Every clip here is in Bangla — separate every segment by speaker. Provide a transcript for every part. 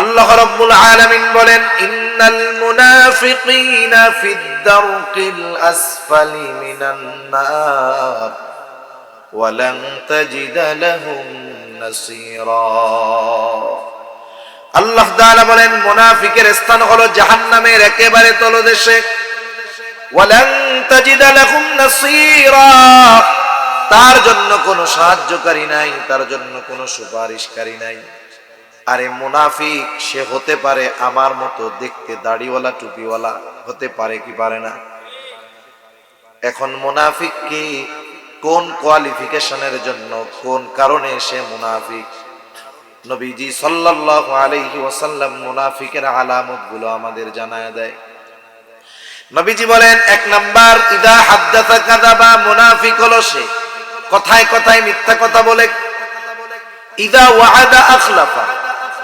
Speaker 1: আল্লাহ রাব্বুল আলামিন বলেন, ইন্নাল মুনাফিকিনা ফিদ দারকিল আসফালি মিনান নার ওয়া লান তাজিদা লাহুম নাসীরা। আল্লাহ তাআলা বলেন, মুনাফিকের স্থান হলো জাহান্নামের একেবারে তলদেশে। ওয়া লান তাজিদা লাহুম নাসীরা, তার জন্য কোনো সাহায্যকারী নাই, তার জন্য কোনো সুপারিশকারী নাই। আরে মুনাফিক সে হতে পারে আমার মতো দেখতে, দাড়িওয়ালা টুপিওয়ালা হতে পারে কি পারে না? এখন মুনাফিক কি কোন কোয়ালিফিকেশনের জন্য, কোন কারণে সে মুনাফিক? নবীজি সাল্লাল্লাহু আলাইহি ওয়াসাল্লাম মুনাফিকের আলামতগুলো আমাদের জানায় দেয়। নবীজি বলেন, এক নাম্বার, ইদা হাদ্দাসা কাযাবা, মুনাফিক হলো সে কথায় কথায় মিথ্যা কথা বলে। ইদা ওয়াআদা আখলাফা,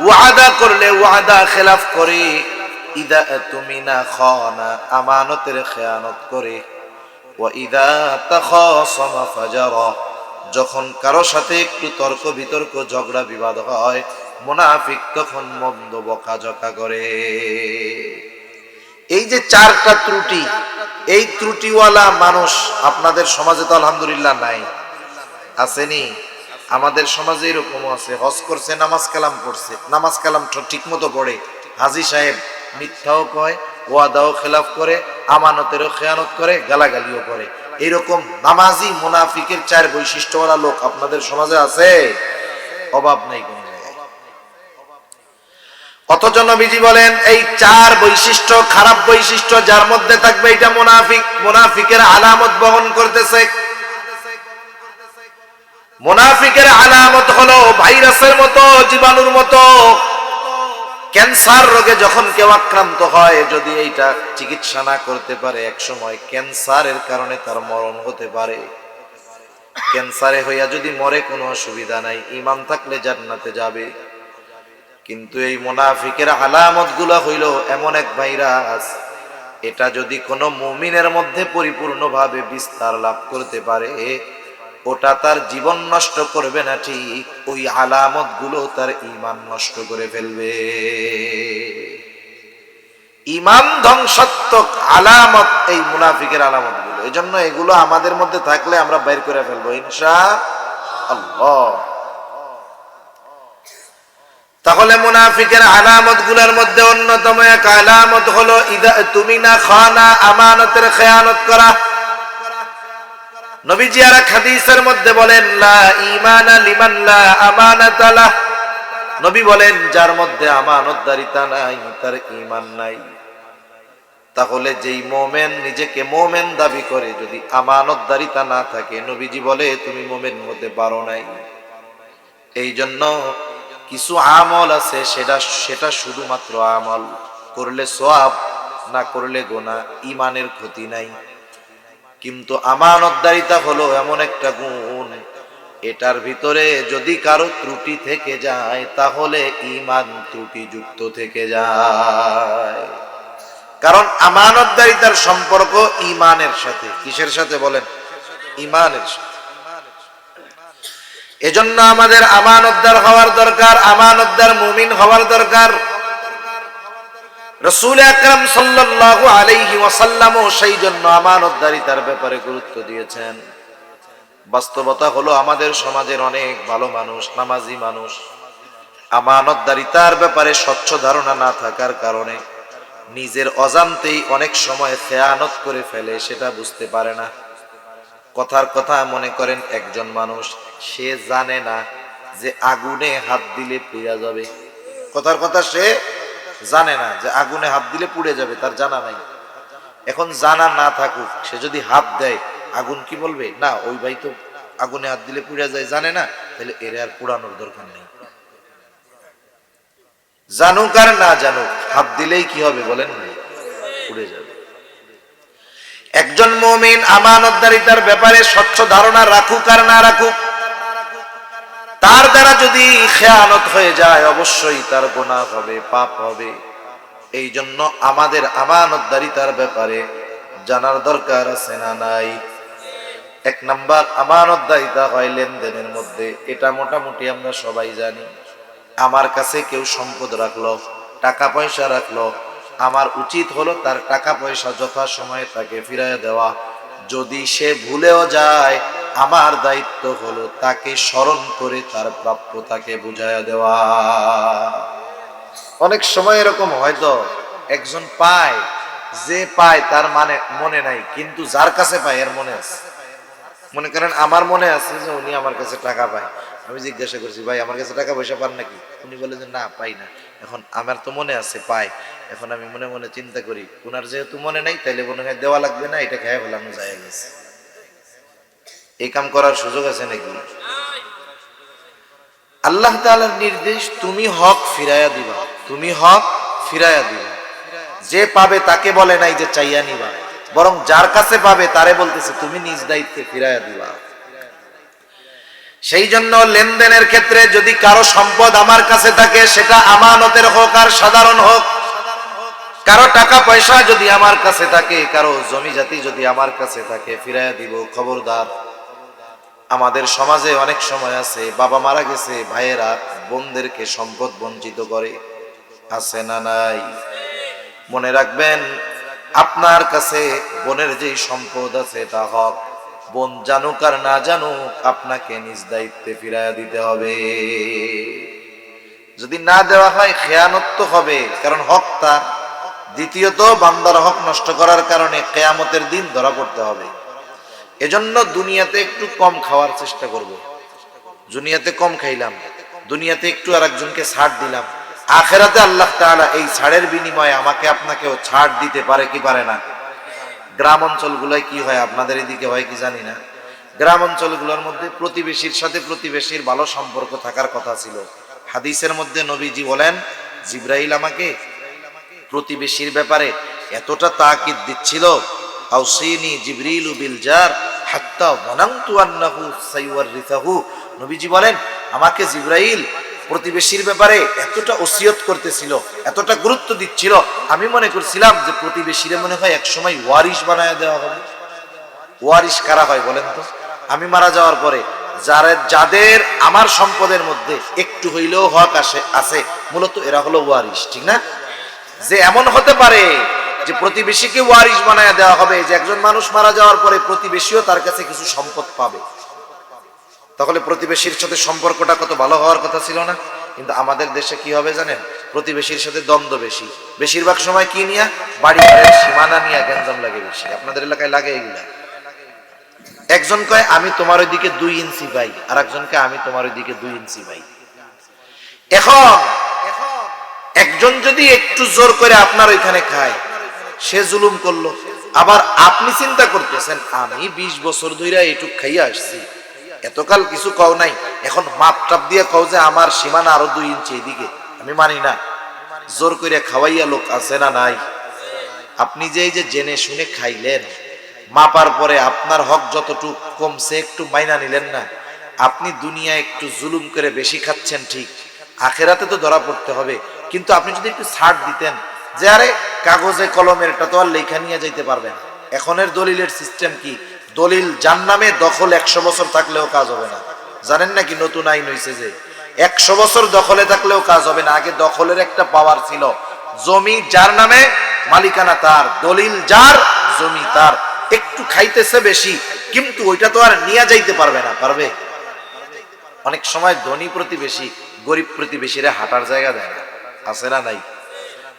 Speaker 1: ওয়াদা করলে ওয়াদা খেলাফ করে। ইদা তুমিনা খানা, আমানতের খেয়ানত করে। ওয়া ইদা তাখাসামা ফাজারা, যখন কারো সাথে একটু তর্ক বিতর্ক ঝগড়া বিবাদ হয়, মুনাফিক তখন মন্দ বকাঝকা করে। এই যে চারটা ত্রুটি, এই ত্রুটিওয়ালা মানুষ আপনাদের সমাজে তো আলহামদুলিল্লাহ নাই, আসেনি? আমাদের সমাজে এরকম আছে, হজ করছে, নামাজ কালাম পড়ছে, নামাজ কালাম ঠিক মতো পড়ে, হাজী সাহেব মিথ্যাও কয়, ওয়াদাও খেলাফ করে, আমানতেরও খেয়ানত করে, গালাগালিও করে। এরকম নামাজি মুনাফিকের চার বৈশিষ্ট্যওয়ালা লোক আপনাদের সমাজে আছে? অভাব নাই কোন জায়গায়। অথচ নবীজি বলেন, এই চার বৈশিষ্ট্য, খারাপ বৈশিষ্ট্য যার মধ্যে থাকবে, এটা মুনাফিক, মুনাফিকের আলামত বহন করতেছে। মুনাফিকের আলামত হলো ভাইরাসের মতো, জীবাণুর মতো। ক্যান্সার রোগে যখন কেউ আক্রান্ত হয়, যদি এইটা চিকিৎসা না করতে পারে, এক সময় ক্যান্সারের কারণে তার মরণ হতে পারে। ক্যান্সারে হইয়া যদি মরে কোনো অসুবিধা নাই, ঈমান থাকলে জান্নাতে যাবে। কিন্তু এই মুনাফিকের আলামত গুলা হইল এমন এক ভাইরাস, এটা যদি কোনো মুমিনের মধ্যে পরিপূর্ণভাবে বিস্তার লাভ করতে পারে, ওটা তার জীবন নষ্ট করবে না ঠিক, ওই আলামত গুলো তার ঈমান নষ্ট করে ফেলবে। ঈমান ধ্বংসাত্মক আলামত এই মুনাফিকের আলামত গুলো। এই জন্য এগুলো আমাদের মধ্যে থাকলে আমরা বের করে ফেলবো ইনশাআল্লাহ। তাহলে মুনাফিকের আলামত গুলোর মধ্যে অন্যতম এক আলামত হলো ইদা তুমিনা খানা, আমানতের খেয়ানত করা। নবীজি আর এক হাদিসের মধ্যে বলেন, লা ঈমানা লিমান লা আমানাতা লাহ। নবী বলেন, যার মধ্যে আমানতদারিতা নাই তার ঈমান নাই। তাহলে যেই মুমিন নিজেকে মুমিন দাবি করে, যদি আমানতদারিতা না থাকে, নবীজি বলে তুমি মুমিন হতে পারো নাই। এই জন্য কিছু আমল আছে, সেটা শুধুমাত্র আমল, করলে সওয়াব, না করলে গুনাহ, ঈমানের ক্ষতি নাই। কিন্তু আমানতদারিতা হলো এমন একটা গুণ, এটার ভিতরে যদি কারো ত্রুটি থেকে যায়, তাহলে ঈমান ত্রুটিযুক্ত থেকে যায়। কারণ আমানতদারিতার সম্পর্ক ঈমানের সাথে। কিসের সাথে বলেন? ঈমানের সাথে। এজন্য আমাদের আমানতদার হওয়ার দরকার, আমানতদার মুমিন হওয়ার দরকার। রাসূল আকরাম সাল্লাল্লাহু আলাইহি ওয়াসাল্লাম সেই জন্য আমানতদারিতার ব্যাপারে গুরুত্ব দিয়েছেন। বাস্তবতা হলো আমাদের সমাজের অনেক ভালো মানুষ, নামাজি মানুষ, আমানতদারিতার ব্যাপারে স্বচ্ছ ধারণা না থাকার কারণে নিজের অজান্তেই অনেক সময় খেয়ানত করে ফেলে, সেটা বুঝতে পারে না। কথার কথা মনে করেন একজন মানুষ, সে জানে না যে আগুনে হাত দিলে পুড়ে যাবে। কথার কথা সে জানে না যে আগুনে হাত দিলে পুড়ে যাবে, তার জানা নাই। এখন জানা না থাকুক, সে যদি হাত দেয়, আগুন কি বলবে? না, ওই ভাই তো আগুনে হাত দিলে পুড়ে যায়, জানে না, তাহলে এর আর পুড়ানোর দরকার নেই। জানুক আর না জানুক, হাত দিলেই কি হবে বলেন? পুড়ে যাবে। একজন মুমিন আমানতদারিতার ব্যাপারে স্বচ্ছ ধারণা রাখুক আর না রাখুক, তার দ্বারা যদি খেয়ানত হয়ে যায়, অবশ্যই তার গুনাহ হবে, পাপ হবে। এই জন্য আমাদের আমানতদারিতার ব্যাপারে জানার দরকার আছে না নাই? এক নাম্বার, আমানতদারিতা হয় লেনদেনের মধ্যে, এটা মোটামুটি আমরা সবাই জানি। আমার কাছে কেউ সম্পদ রাখলো, টাকা পয়সা রাখলো, আমার উচিত হলো তার টাকা পয়সা যথাসময়ে তাকে ফিরিয়ে দেওয়া। যদি সে ভুলেও যায়, আমার দায়িত্ব হলো তাকে স্মরণ করে তার প্রাপ্য তাকে বুঝাইয়া দেওয়া। অনেক সময় এরকম হয়তো একজন পায়, যে পায় তার মানে মনে নাই, কিন্তু যার কাছে পায় এর মনে আছে। মনে করেন আমার মনে আছে যে উনি আমার কাছে টাকা পায়, আমি জিজ্ঞাসা করছি ভাই আমার কাছে টাকা পয়সা পান নাকি, উনি বলে যে না পাই না। এখন আমার তো মনে আছে পায়, এখন আমি মনে মনে চিন্তা করি উনার যেহেতু মনে নাই তাইলে মনে হয় দেওয়া লাগবে না, এটা খেয়ে ফেলানো যায় গেছে। এই কাম করার সুযোগ আছে নাকি? আল্লাহ তাআলার নির্দেশ, তুমি হক ফিরাইয়া দিবা, তুমি হক ফিরাইয়া দিবা। যে পাবে তাকে বলে নাই যে চাইয়া নিবা, বরং যার কাছে পাবে তারে বলতেছে তুমি নিজ দায়িত্বে ফিরাইয়া দিবা। সেই জন্য লেনদেনের ক্ষেত্রে যদি কারো সম্পদ আমার কাছে থাকে, সেটা আমানতের হোক আর সাধারণ হোক, কারো টাকা পয়সা যদি আমার কাছে থাকে, কারো জমি জাতি যদি আমার কাছে থাকে, ফিরাইয়া দিব। খবরদার, আমাদের সমাজে অনেক সময় আছে বাবা মারা গেছে, ভাইয়েরা বোনদেরকে সম্পদ বঞ্চিত করে, আছে না নাই? মনে রাখবেন, আপনার কাছে বোনের যে সম্পদ আছে তা হক, বোন জানুক আর না জানুক আপনাকে নিজ দায়িত্বে ফিরাইয়া দিতে হবে। যদি না দেওয়া হয় খেয়ানত তো হবে, কারণ হক তার। দ্বিতীয়ত, বান্দার হক নষ্ট করার কারণে কিয়ামতের দিন ধরা পড়তে হবে। এজন্য দুনিয়াতে একটু কম খাওয়ার চেষ্টা করব। দুনিয়াতে কম খাইলাম, দুনিয়াতে একটু আরেকজনকে ছাড় দিলাম, আখিরাতে আল্লাহ তাআলা এই ছাড়ের বিনিময়ে আমাকে আপনাকেও ছাড় দিতে পারে কি পারে না? গ্রাম অঞ্চলগুলোয় কি হয়, আপনাদের এদিকে হয় কি জানি না, গ্রাম অঞ্চলগুলোর মধ্যে প্রতিবেশীর সাথে প্রতিবেশীর ভালো সম্পর্ক থাকার কথা ছিল। হাদিসের মধ্যে নবীজি বলেন, জিবরাইল আমাকে প্রতিবেশীর ব্যাপারে এতটা তাকিদ দিচ্ছিল, আউসিনি জিবরিলু বিল জার হাত্তা ওয়ানানতু আন্নাহু সাইওয়ারিসাহু। নবীজি বলেন, আমাকে জিবরাইল প্রতিবেশীর ব্যাপারে এতটা ওসিয়ত করতেছিল, এতটা গুরুত্ব দিচ্ছিল, আমি মনে করছিলাম যে প্রতিবেশীরা মনে হয় একসময় ওয়ারিশ বানায় দেওয়া হবে। ওয়ারিশ কারা হয় বলেন তো? আমি মারা যাওয়ার পরে যাদের আমার সম্পদের মধ্যে একটু হইলেও হক আছে, মূলত এরা হলো ওয়ারিশ, ঠিক না? যে এমন হতে পারে যে প্রতিবেশীকে ওয়ারিশ বানায় দেওয়া হবে, যে একজন মানুষ মারা যাওয়ার পরে প্রতিবেশীও তার কাছে কিছু সম্পদ পাবে। তাহলে প্রতিবেশীর সাথে সম্পর্কটা কত ভালো হওয়ার কথা ছিল না? কিন্তু আমাদের দেশে কি হবে জানেন? প্রতিবেশীর সাথে দ্বন্দ্ব বেশি। বেশিরভাগ সময় কি নিয়ে? বাড়ি ঘরের সীমানা নিয়ে গ্যাঞ্জাম লাগে বেশি। আপনাদের এলাকায় লাগে এগুলা? একজন কয় আমি তোমার ওইদিকে 2 ইঞ্চি পাই, আর একজনকে আমি তোমার ওইদিকে 2 ইঞ্চি পাই। এখন একজন যদি একটু জোর করে আপনার ওইখানে খায়, সে জুলুম করলো। আবার আপনি চিন্তা করতেছেন আমি 20 বছর ধরে এইটুক খাইয়া আসছি, এতকাল কিছু কও নাই, এখন মাপ টাপ দিয়ে কও যে আমার সীমানা আরো 2 ইঞ্চি এদিকে, আমি মানি না। জোর করে খাওয়াইয়া লোক আছে না নাই? আপনি যে এই যে জেনে শুনে খাইলেন, মাপার পরে আপনার হক যতটুক কমছে একটু মাইনা নিলেন না। আপনি দুনিয়া একটু জুলুম করে বেশি খাচ্ছেন ঠিক, আখেরাতে তো ধরা পড়তে হবে। কিন্তু আপনি যদি একটু ছাড় দিতেন যে আরে কাগজে কলমের এটা তো আর লেখা নিয়ে যাইতে পারবেন। এখনের দলিলের সিস্টেম কি? দলিল যার নামে দখল 100 বছর থাকলেও কাজ হবে না। জানেন নাকি নতুন আইন হয়েছে যে 100 বছর দখলে থাকলেও কাজ হবে না। আগে দখলের একটা পাওয়ার ছিল, জমি যার নামে মালিকানা তার, দলিল যার, জমি তার। একটু খাইতেছে বেশি, কিন্তু ওইটা তো আর নিয়ে যাইতে পারবে না। পারবে? অনেক সময় ধনী প্রতিবেশী গরিব প্রতিবেশীরা হাঁটার জায়গা দেয় না, আছে না নাই?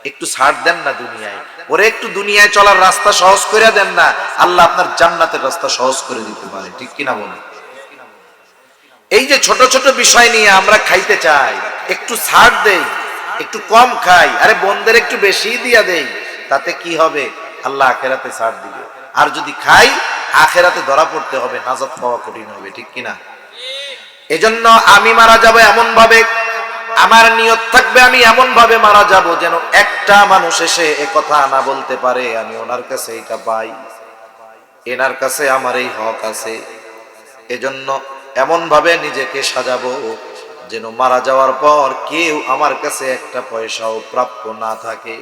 Speaker 1: একটু ছাড় দেন না দুনিয়ায়, ওরে একটু দুনিয়ায় চলার রাস্তা সহজ করে দেন না, আল্লাহ আপনার জান্নাতের রাস্তা সহজ করে দিতে পারে, ঠিক কিনা বলুন? এই যে ছোট ছোট বিষয় নিয়ে আমরা খাইতে চাই, একটু ছাড় দেই, একটু কম খাই, আরে বোনদের একটু বেশি দিয়া দেই, তাতে কি হবে? আল্লাহ আখেরাতে ছাড় দিবে। আর যদি খাই, আখেরাতে ধরা পড়তে হবে, নাজাত পাওয়া কঠিন হবে, ঠিক কিনা? এজন্য আমি মারা যাব এমন ভাবে, আমার নিয়ত থাকবে আমি এমন ভাবে মারা যাব যেন একটা মানুষ এসে এ কথা না বলতে পারে আমি ওনার কাছে এটা পাই, এনার কাছে আমার এই হক আছে। এজন্য এমন ভাবে নিজেকে সাজাবো যেন মারা যাওয়ার পর কেউ আমার কাছে একটা পয়সাও প্রাপ্য না থাকে।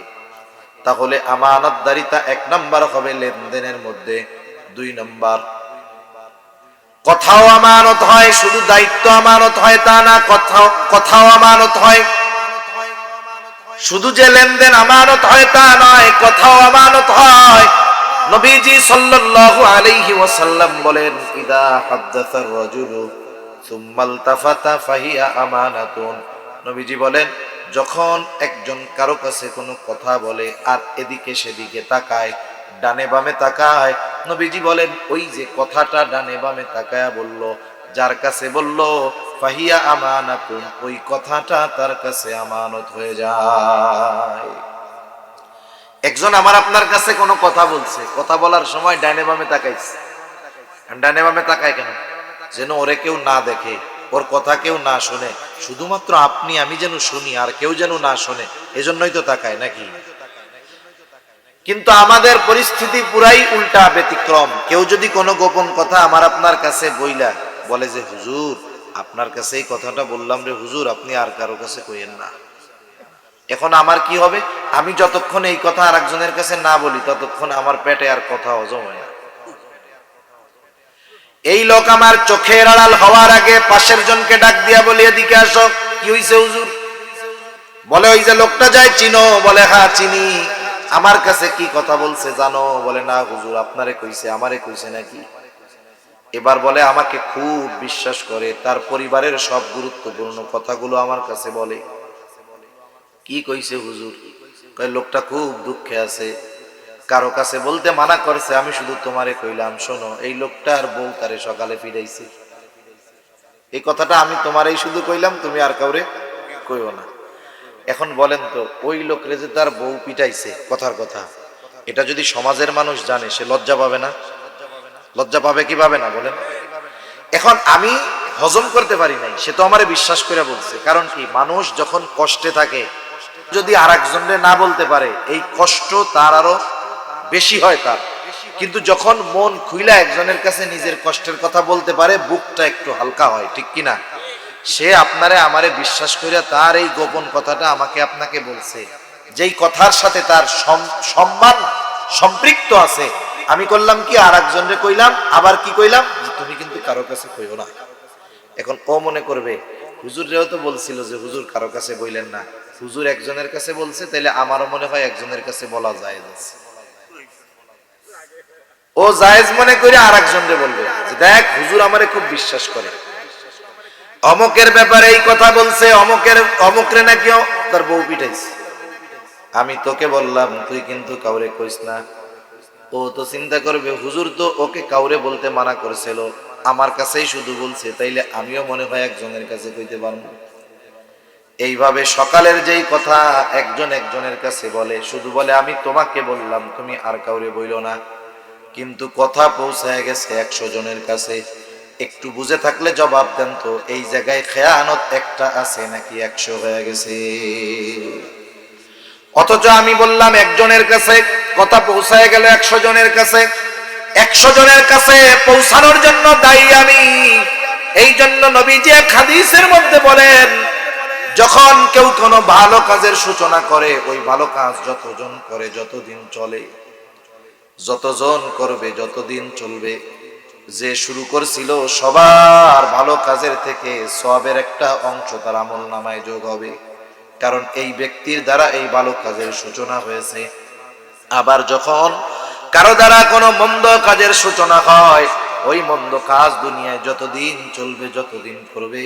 Speaker 1: তাহলে আমানতদারিতা 1 নাম্বার হবে লেনদেনের মধ্যে। 2 নাম্বার, কথাও আমানত হয়, শুধু দায়িত্ব আমানত হয় তা না, কথাও আমানত হয়। শুধু যে লেনদেন আমানত হয় তা নয়, কথাও আমানত হয়। নবীজি সাল্লাল্লাহু আলাইহি ওয়াসাল্লাম বলেন, ইদা হাদাসার রাজুলু সুম্মা ইলতাফাতা ফাহিয়া আমানাতুন। নবীজি বলেন, যখন একজন কারো কাছে কোনো কথা বলে আর এদিকে সেদিকে তাকায়, ডানে বামে তাকায়, নবীজি বলেন ওই যে কথাটা ডানে বামে তাকায়া বলল, যার কাছে বলল, ফাহিয়া আমানাতুন, ওই কথাটা তার কাছে আমানত হয়ে যায়। একজন আমার আপনার কাছে কোনো কথা বলছে, কথা বলার সময় ডানে বামে তাকাইছে। ডানে বামে তাকায় কেন? যেন ওরে কেউ না দেখে, ওর কথা কেউ না শুনে, শুধুমাত্র আপনি আমি যেন শুনি, আর কেউ যেন না শুনে, এজন্যই তো তাকায় নাকি? কিন্তু আমাদের পরিস্থিতি পুরাই উল্টা, ব্যতিক্রম। কেউ যদি কোনো গোপন কথা আমার আপনার কাছে বইলা বলে যে, হুজুর আপনার কাছে এই কথাটা বললাম রে হুজুর, আপনি আর কারো কাছে কইেন না। এখন আমার কি হবে? আমি যতক্ষণ এই কথা আর একজনের কাছে না বলি, ততক্ষণ আমার পেটে আর কথা হজম হয় না। এই লোক আমার চোখের আড়াল হওয়ার আগে পাশের জনকে ডাক দিয়া বলি, এদিকে আসো। কি হইছে হুজুর? বলে, ওই যে লোকটা যায় চিনো? বলে, হ্যাঁ চিনি। আমার কাছে কি কথা বলছে জানো? বলে, না হুজুর আপনারে কইছে। আমারে কইছে নাকি? এবার বলে, আমাকে খুব বিশ্বাস করে, তার পরিবারের সব গুরুত্বপূর্ণ কথাগুলো আমার কাছে বলে। কি কইছে হুজুর? কয়, লোকটা খুব দুঃখে আছে, কারো কাছে বলতে মানা করছে, আমি শুধু তোমারে কইলাম, শোনো, এই লোকটার বউ তারে সকালে ফিরাইছে। এই কথাটা আমি তোমারই শুধু কইলাম, তুমি আর কাউরে কইও না। এখন বলেন তো, ওই লোকরে যে তার বউ পিটাইছে কথার কথা, এটা যদি সমাজের মানুষ জানে, সে লজ্জা পাবে না? লজ্জা পাবে কি পাবে না বলেন? এখন আমি হজম করতে পারি নাই, সে তো আমারে বিশ্বাস করে বলছে। কারণ কি, মানুষ যখন কষ্টে থাকে, যদি আর একজনে না বলতে পারে, এই কষ্ট তার আরো বেশি হয় তার। কিন্তু যখন মন খুইলা একজনের কাছে নিজের কষ্টের কথা বলতে পারে, বুকটা একটু হালকা হয়, ঠিক কিনা? সে আপনারে আমারে বিশ্বাস করে তার এই গোপন কথাটা আমাকে আপনাকে বলছে, যেই কথার সাথে তার সম্মান সম্পৃক্ত আছে। আমি করলাম কি, আর একজনরে কইলাম, আবার কি কইলাম, তুমি কিন্তু কারো কাছে কইও না। এখন ও মনে করবে, হুজুররেও তো বলছিল যে হুজুর কারো কাছে বইলেন না, হুজুর একজনের কাছে বলছে, তাইলে আমারও মনে হয় একজনের কাছে বলা জায়েজ আছে। ও জায়েজ মনে করে আর একজনরে বলবে যে, দেখ হুজুর আমারে খুব বিশ্বাস করে, অমকের ব্যাপারে এই কথা বলছে, অমকরে নাকি তার বউ পিটাইছে। আমি তোকে বললাম, তুই কিন্তু কাউরে কইস না। ও তো চিন্তা করবে, হুজুর তো ওকে কাউরে বলতে মানা করেছিল, আমার কাছেই শুধু বলছে, তাইলে আমিও মনে হয় একজনের কাছে কইতে পারবো। এইভাবে সকালের যেই কথা একজন একজনের কাছে বলে, শুধু বলে আমি তোমাকে বললাম, তুমি আর কাউরে বইল না, কিন্তু কথা পৌঁছায় গেছে 100 জনের কাছে। একটু বুঝে থাকলে জবাব দেন তো, এই জায়গায় খেয়ানত একটা আছে নাকি 100 হয়ে গেছে? অথচ আমি বললাম একজনের কাছে, কথা পৌঁছায় গেল 100 জনের কাছে। 100 জনের কাছে পৌঁছানোর জন্য দায়ী আমি। এই জন্য নবীজি এক হাদিসের মধ্যে বলেন, যখন কেউ কোনো ভালো কাজের সূচনা করে, ওই ভালো কাজ যতজন করে, যতদিন চলে, যতজন করবে, যতদিন চলবে, যে শুরু করছিল সবার ভালো কাজের থেকে সওয়াবের একটা অংশ তার আমলনামায় যোগ হবে। কারণ এই ব্যক্তির দ্বারা এই ভালো কাজের সূচনা হয়েছে। আবার যখন কারো দ্বারা কোনো মন্দ কাজের সূচনা হয়, ওই মন্দ কাজ দুনিয়ায় যতদিন চলবে, যতদিন করবে,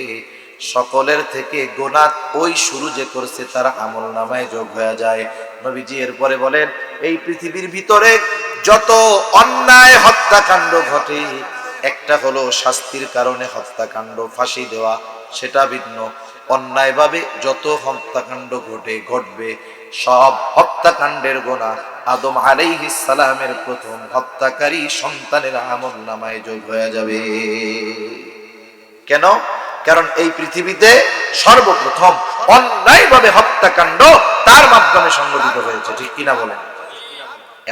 Speaker 1: সকলের থেকে গোনাহ ওই শুরু যে করছে তার আমলনামায় যোগ হয়ে যায়। নবীজি এরপরে বলেন, এই পৃথিবীর ভিতরে যত অন্যায় হত্যাকাণ্ড ঘটে, একটা হলো শাস্তির কারণে হত্যাকাণ্ড, ফাঁসি দেওয়া, সেটা ভিন্ন। অন্যায়ভাবে যত হত্যাকাণ্ড ঘটবে, সব হত্যাকাণ্ডের গোনাহ আদম আলাইহিস সালামের প্রথম হত্যাকারী সন্তানের আমলনামায় যোগ হয়ে যাবে। কেন? কারণ এই পৃথিবীতে সর্বপ্রথম অন্যায়ভাবে হত্যাকাণ্ড তার মাধ্যমে সংঘটিত হয়েছে, ঠিক কিনা বলেন?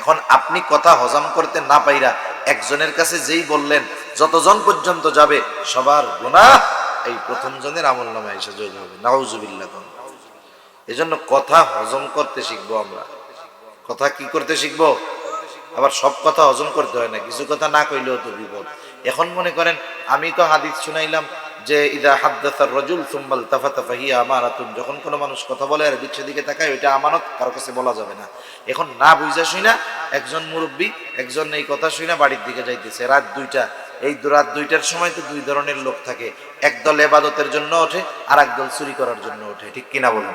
Speaker 1: এখন আপনি কথা হজম করতে না পাইরা একজনের কাছে যেই বললেন, যতজন পর্যন্ত যাবে সবার গুনাহ এই প্রথম জনের আমলনামায় এসে যোগ হবে। নাউজুবিল্লাহ। এজন্য কথা হজম করতে শিখবো আমরা। কথা কি করতে শিখবো? আবার সব কথা হজম করতে হয় না, কিছু কথা না কইলেও তো বিপদ। এখন মনে করেন আমি তো হাদিস শুনাইলাম যে ইদা হাদ্দাসার রাজুল সুম্মাল তাফাতা ফাহিয়া আমানাতুন, যখন কোনো মানুষ কথা বলে আর দিচ্ছে দিকে তাকায় ওইটা আমানত, কারো কাছে বলা যাবে না। এখন না বুঝা শুই না একজন মুরব্বী একজন এই কথা শুই না বাড়ির দিকে যাইতেছে রাত 2টা, এই রাত 2টার সময় তো দুই ধরনের লোক থাকে, একদল ইবাদতের জন্য ওঠে আর একদল চুরি করার জন্য ওঠে, ঠিক কিনা বলেন?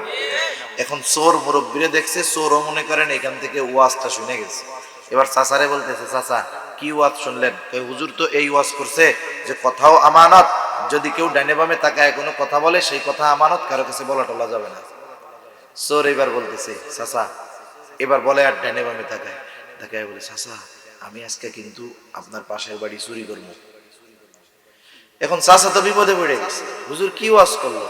Speaker 1: এখন চোর মুরব্বীরে দেখছে, চোরও মনে করেন এখান থেকে ওয়াজটা শুনে গেছে, এবার চাচারে বলতেছে চাচা কি ওয়াজ শুনলেন? হুজুর তো এই ওয়াজ করছে যে কথাও আমানত, যদি কেউ ডাইনে বামে তাকায় কোনো কথা বলে সেই কথা আমানত, কারো কাছে বলা টলা যাবে না। চোর এবার বলতেছে চাচা, এবার বলে আর ডাইনে বামে তাকায় তাকায় বলে চাচা আমি আজকে কিন্তু আপনার পাশের বাড়ি চুরি করবো। এখন চাচা তো বিপদে পড়ে গেছে, হুজুর কি ওয়াজ করলো?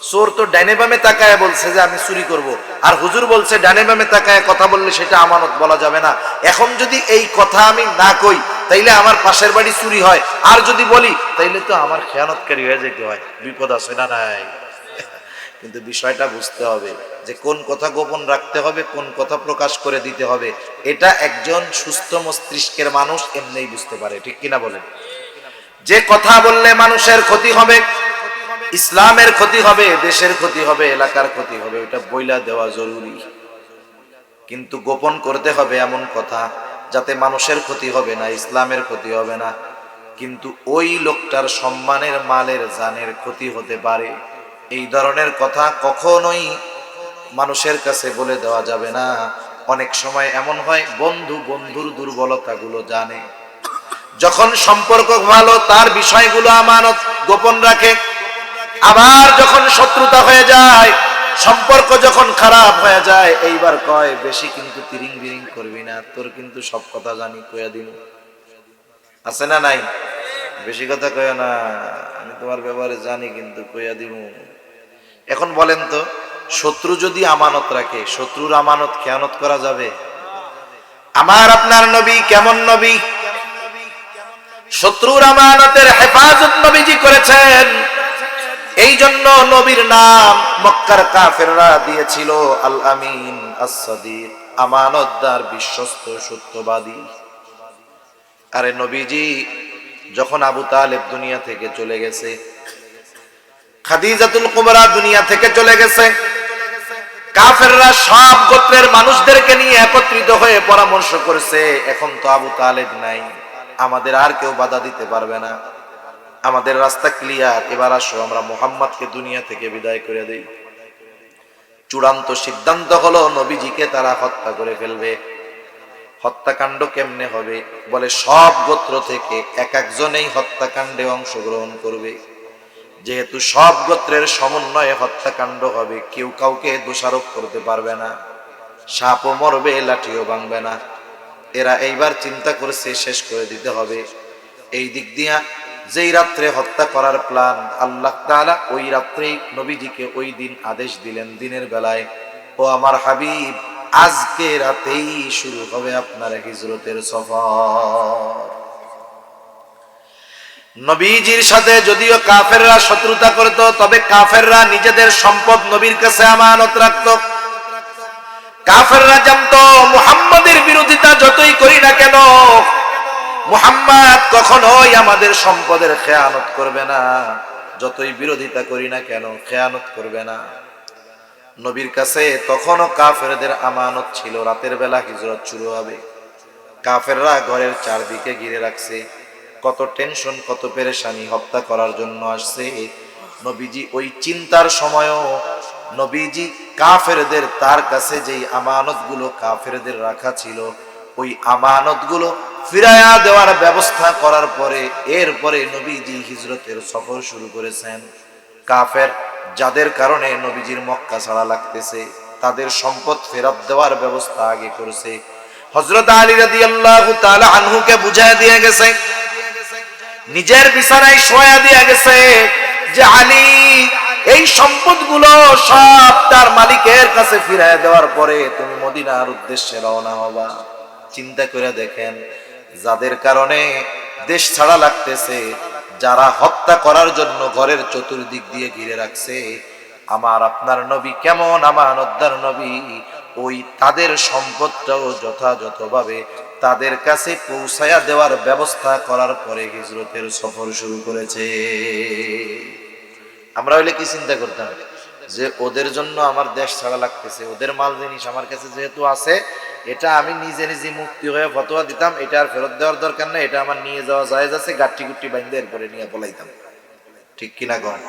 Speaker 1: চোর তো ডাইনে বামে তাকায় বলছে যে আমি চুরি করব, আর হুজুর বলছে ডাইনে বামে তাকায় কথা বললে সেটা আমানত বলা যাবে না। এখন যদি এই কথা আমি না কই তাইলে আমার পাশের বাড়ি চুরি হয়, আর যদি বলি তাইলে তো আমার খেয়ানতকারী হয়ে যেতে হয়, বিপদ আছে না নাই? কিন্তু বিষয়টা বুঝতে হবে যে কোন কথা গোপন রাখতে হবে, কোন কথা প্রকাশ করে দিতে হবে, এটা একজন সুস্থ মস্তিষ্কের মানুষ এমনিই বুঝতে পারে, ঠিক কিনা বলেন? যে কথা বললে মানুষের ক্ষতি হবে, ইসলামের ক্ষতি হবে, দেশের ক্ষতি হবে, এলাকার ক্ষতি হবে, ওটা বইলা দেওয়া জরুরি। কিন্তু গোপন করতে হবে এমন কথা যাতে মানুষের ক্ষতি হবে না, ইসলামের ক্ষতি হবে না, কিন্তু ওই লোকটার সম্মানের, মালের, জানের ক্ষতি হতে পারে। এই ধরনের কথা কখনোই মানুষের কাছে বলে দেওয়া যাবে না। অনেক সময় এমন হয় বন্ধু বন্ধুর দুর্বলতাগুলো জানে, যখন সম্পর্ক ভালো তার বিষয়গুলো আমানত গোপন রাখে, আবার যখন শত্রুতা হয়ে যায়, সম্পর্ক যখন খারাপ হয়ে যায়, এইবার কয় বেশি কিন্তু তিরিং বিরিং করবি না, তোর কিন্তু সব কথা জানি কইয়া দিন। আছে না নাই? বেশি কথা কইয়া না, আমি তোমার ব্যাপারে জানি কিন্তু কইয়া দিব। এখন বলেন তো, শত্রু যদি আমানত রাখে, শত্রুর আমানত খেয়ানত করা যাবে? আমার আপনার নবী কেমন নবী? শত্রুর আমানতের হেফাজত নবীজি করেছেন। এই জন্য নবীর নাম মক্কার কাফেররা দিয়েছিল আল আমিন আস-সাদিক, আমানতদার, বিশ্বস্ত, সত্যবাদী। আরে নবীজি যখন আবু তালেব দুনিয়া থেকে চলে গেছে, খাদিজাতুল কুবরা দুনিয়া থেকে চলে গেছে, কাফেররা সব গোত্রের মানুষদেরকে নিয়ে একত্রিত হয়ে পরামর্শ করেছে, এখন তো আবু তালেব নাই, আমাদের আর কেউ বাধা দিতে পারবে না, আমাদের রাস্তা ক্লিয়ার, এবার আসো আমরা মুহাম্মদকে দুনিয়া থেকে বিদায় করে দেই। চূড়ান্ত সিদ্ধান্ত হলো নবীজিকে তারা হত্যা করে ফেলবে। হত্যাকাণ্ড কেমনে হবে? বলে সব গোত্র থেকে এক একজনেই হত্যাকাণ্ডে অংশগ্রহণ করবে। যেহেতু সব গোত্রের সমন্বয়ে হত্যাকাণ্ড হবে, কেউ কাউকে দোষারোপ করতে পারবে না, সাপও মরবে, লাঠিও ভাঙবে না। এরা এইবার চিন্তা করছে শেষ করে দিতে হবে। এই দিক দিয়া যেই রাত্রে হত্যা করার প্ল্যান, আল্লাহ তাআলা ওই রাত্রেই নবীজিকে ওই দিন আদেশ দিলেন দিনের বেলায়, ও আমার হাবিব আজকে রাতেই শুরু হবে আপনার হিজরতের সফর। নবীজির সাথে যদিও কাফেররা শত্রুতা করত, তবে কাফেররা নিজেদের সম্পদ নবীর কাছে আমানত রাখত। কাফেররা জানতো মুহাম্মাদের বিরোধিতা যতই করি না কেন, মুহাম্মদ কখনোই আমাদের সম্পদের খেয়ানত করবে না, যতই বিরোধিতা করি না কেন খেয়ানত করবে না। নবীর কাছে তখনও কাফেরদের আমানত ছিল রাতের বেলা হিজরত শুরু হবে। কাফেররা ঘরের চারদিকে ঘিরে রাখছে, কত টেনশন, কত পেরেশানি, হত্যা করার জন্য আসছে। নবীজি ওই চিন্তার সময়ও নবীজি কাফেরদের, তার কাছে যেই আমানতগুলো কাফেরদের রাখা ছিল, ওই আমানতগুলো ফিরায়া দেওয়ার ব্যবস্থা করার পরে এরপরে নবীজি হিজরতের সফর শুরু করেছেন। কাফের যাদের কারণে নবীজির মক্কা ছাড়া লাগতেছে, তাদের সম্পদ ফেরত দেওয়ার ব্যবস্থা আগে করেছে। হযরত আলী রাদিয়াল্লাহু তাআলা আনহুকে বুঝায় দিয়ে গেছে, নিজের বিছানায় শোয়া দিয়ে গেছে যে আলী এই সম্পদগুলো সব তার মালিকের কাছে ফিরিয়ে দেওয়ার পরে তুমি মদিনার উদ্দেশ্যে রওনা হবা। চিন্তা করে দেখেন, যাদের কারণে দেশ ছাড়া লাগতেছে, যারা হত্যা করার জন্য ঘরের চতুর্দিক দিয়ে ঘিরে রাখছে, আমার আপনার নবী কেমন আমানতদার নবী। ওই তাদের সম্পদটাও যথাযথভাবে তাদের কাছে পৌঁছায়া দেওয়ার ব্যবস্থা করার পরে হিজরতের সফর শুরু করেছে। আমরা হইলে কি চিন্তা করতাম যে ওদের জন্য আমার দেশ ছাড়া লাগতেছে, ওদের মাল জিনিস আমার কাছে যেহেতু আছে, এটা আমি নিজে নিজে মুক্তি হয়ে ফতোয়া দিতাম, এটা আর ফেরত দেওয়ার দরকার নেই, এটা আমার নিয়ে যাওয়া জায়েজ আছে, গাঠি গুটি বাইন্ধে এরপরে নিয়ে পলাইতাম। ঠিক কিনা কন?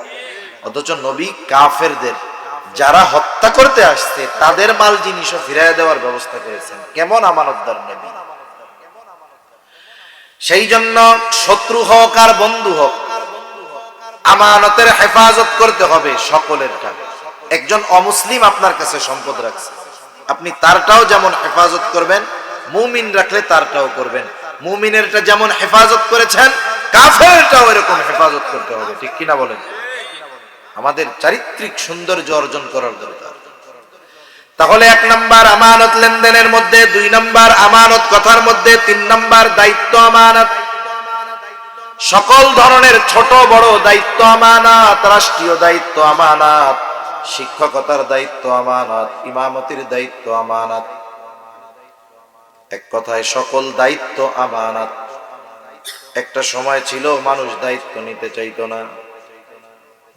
Speaker 1: অথচ নবী কাফেরদের যারা হত্যা করতে আসছে তাদের মাল জিনিসও ফিরাইয়া দেওয়ার ব্যবস্থা করেছেন। কেমন আমানতদার নবী! সেই জন্য শত্রু হোক আর বন্ধু হোক, আমানতের হেফাজত করতে হবে সকলেরটা। একজন অমুসলিম আপনার কাছে সম্পদ রাখছে, আপনি তারটাও যেমন হেফাজত করবেন, মুমিন রাখলে তারটাও করবেন। মুমিনেরটা যেমন হেফাজত করেছেন, কাফেরটাও এরকম হেফাজত করতে হবে। ঠিক কিনা বলেন? আমাদের চারিত্রিক সৌন্দর্য অর্জন করার দরকার। তাহলে 1 নাম্বার আমানত লেনদেনের মধ্যে, 2 নাম্বার আমানত কথার মধ্যে, 3 নাম্বার দায়িত্ব আমানত। সকল ধরনের ছোট বড় দায়িত্ব আমানত, রাষ্ট্রীয় দায়িত্ব আমানত, শিক্ষকতার দায়িত্ব আমানত, ইমামতির দায়িত্ব আমানত। এক কথায় সকল দায়িত্ব আমানত। একটা সময় ছিল মানুষ দায়িত্ব নিতে চাইতো না,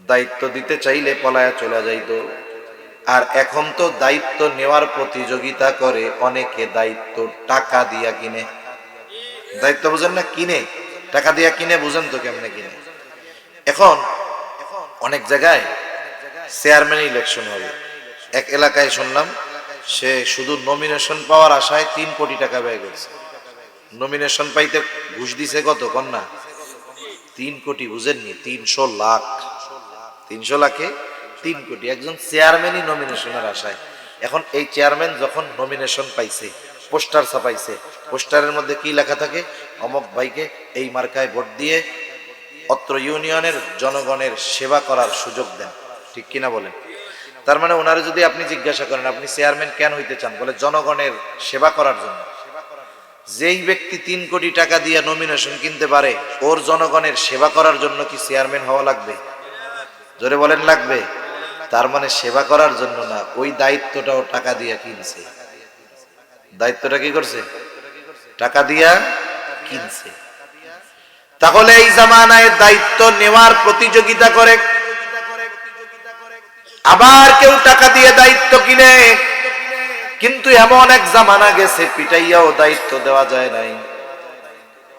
Speaker 1: দায়িত্ব দিতে চাইলে পলায়া চলে যাইতো। আর এখন তো দায়িত্ব নেওয়ার প্রতিযোগিতা করে অনেকে, দায়িত্ব টাকা দিয়া কিনে। দায়িত্ব বুঝেন না? কিনে, টাকা দিয়া কিনে। বুঝেন তো কেমনে কিনে? এখন অনেক জায়গায় চেয়ারম্যান ইলেকশন হবে, এক এলাকায় শুনলাম সে শুধু নমিনেশন পাওয়ার আশায় 3 কোটি টাকা ব্যয় করছে। নমিনেশন পাইতে ঘুষ দিছে কত কন্যা? 3 কোটি। বুঝেননি? 300 লাখ। 300 লাখে 3 কোটি। একজন চেয়ারম্যানই নমিনেশনের আশায়। এখন এই চেয়ারম্যান যখন নমিনেশন পাইছে, পোস্টার ছাপাইছে, পোস্টারের মধ্যে কি লেখা থাকে? অমক ভাইকে এই মার্কায় ভোট দিয়ে অত্র ইউনিয়নের জনগণের সেবা করার সুযোগ দেন। ঠিক কিনা বলেন? তার মানে ওনারে যদি আপনি জিজ্ঞাসা করেন আপনি চেয়ারম্যান কেন হইতে চান, বলে জনগণের সেবা করার জন্য। যেই ব্যক্তি 3 কোটি টাকা দিয়ে নমিনেশন কিনতে পারে, ওর জনগণের সেবা করার জন্য কি চেয়ারম্যান হওয়া লাগবে? জোরে বলেন লাগবে? তার মানে সেবা করার জন্য না, ওই দায়িত্বটাও টাকা দিয়া কিনছে। দায়িত্বটা কি করছে? টাকা দিয়া কিনছে। তাহলে এই জামানায় দায়িত্ব নেওয়ার প্রতিযোগিতা করে, আবার কেউ টাকা দিয়ে দায়িত্ব কিনে। কিন্তু এমন এক জামানা গেছে পিটাইয়াও দায়িত্ব দেওয়া যায় নাই।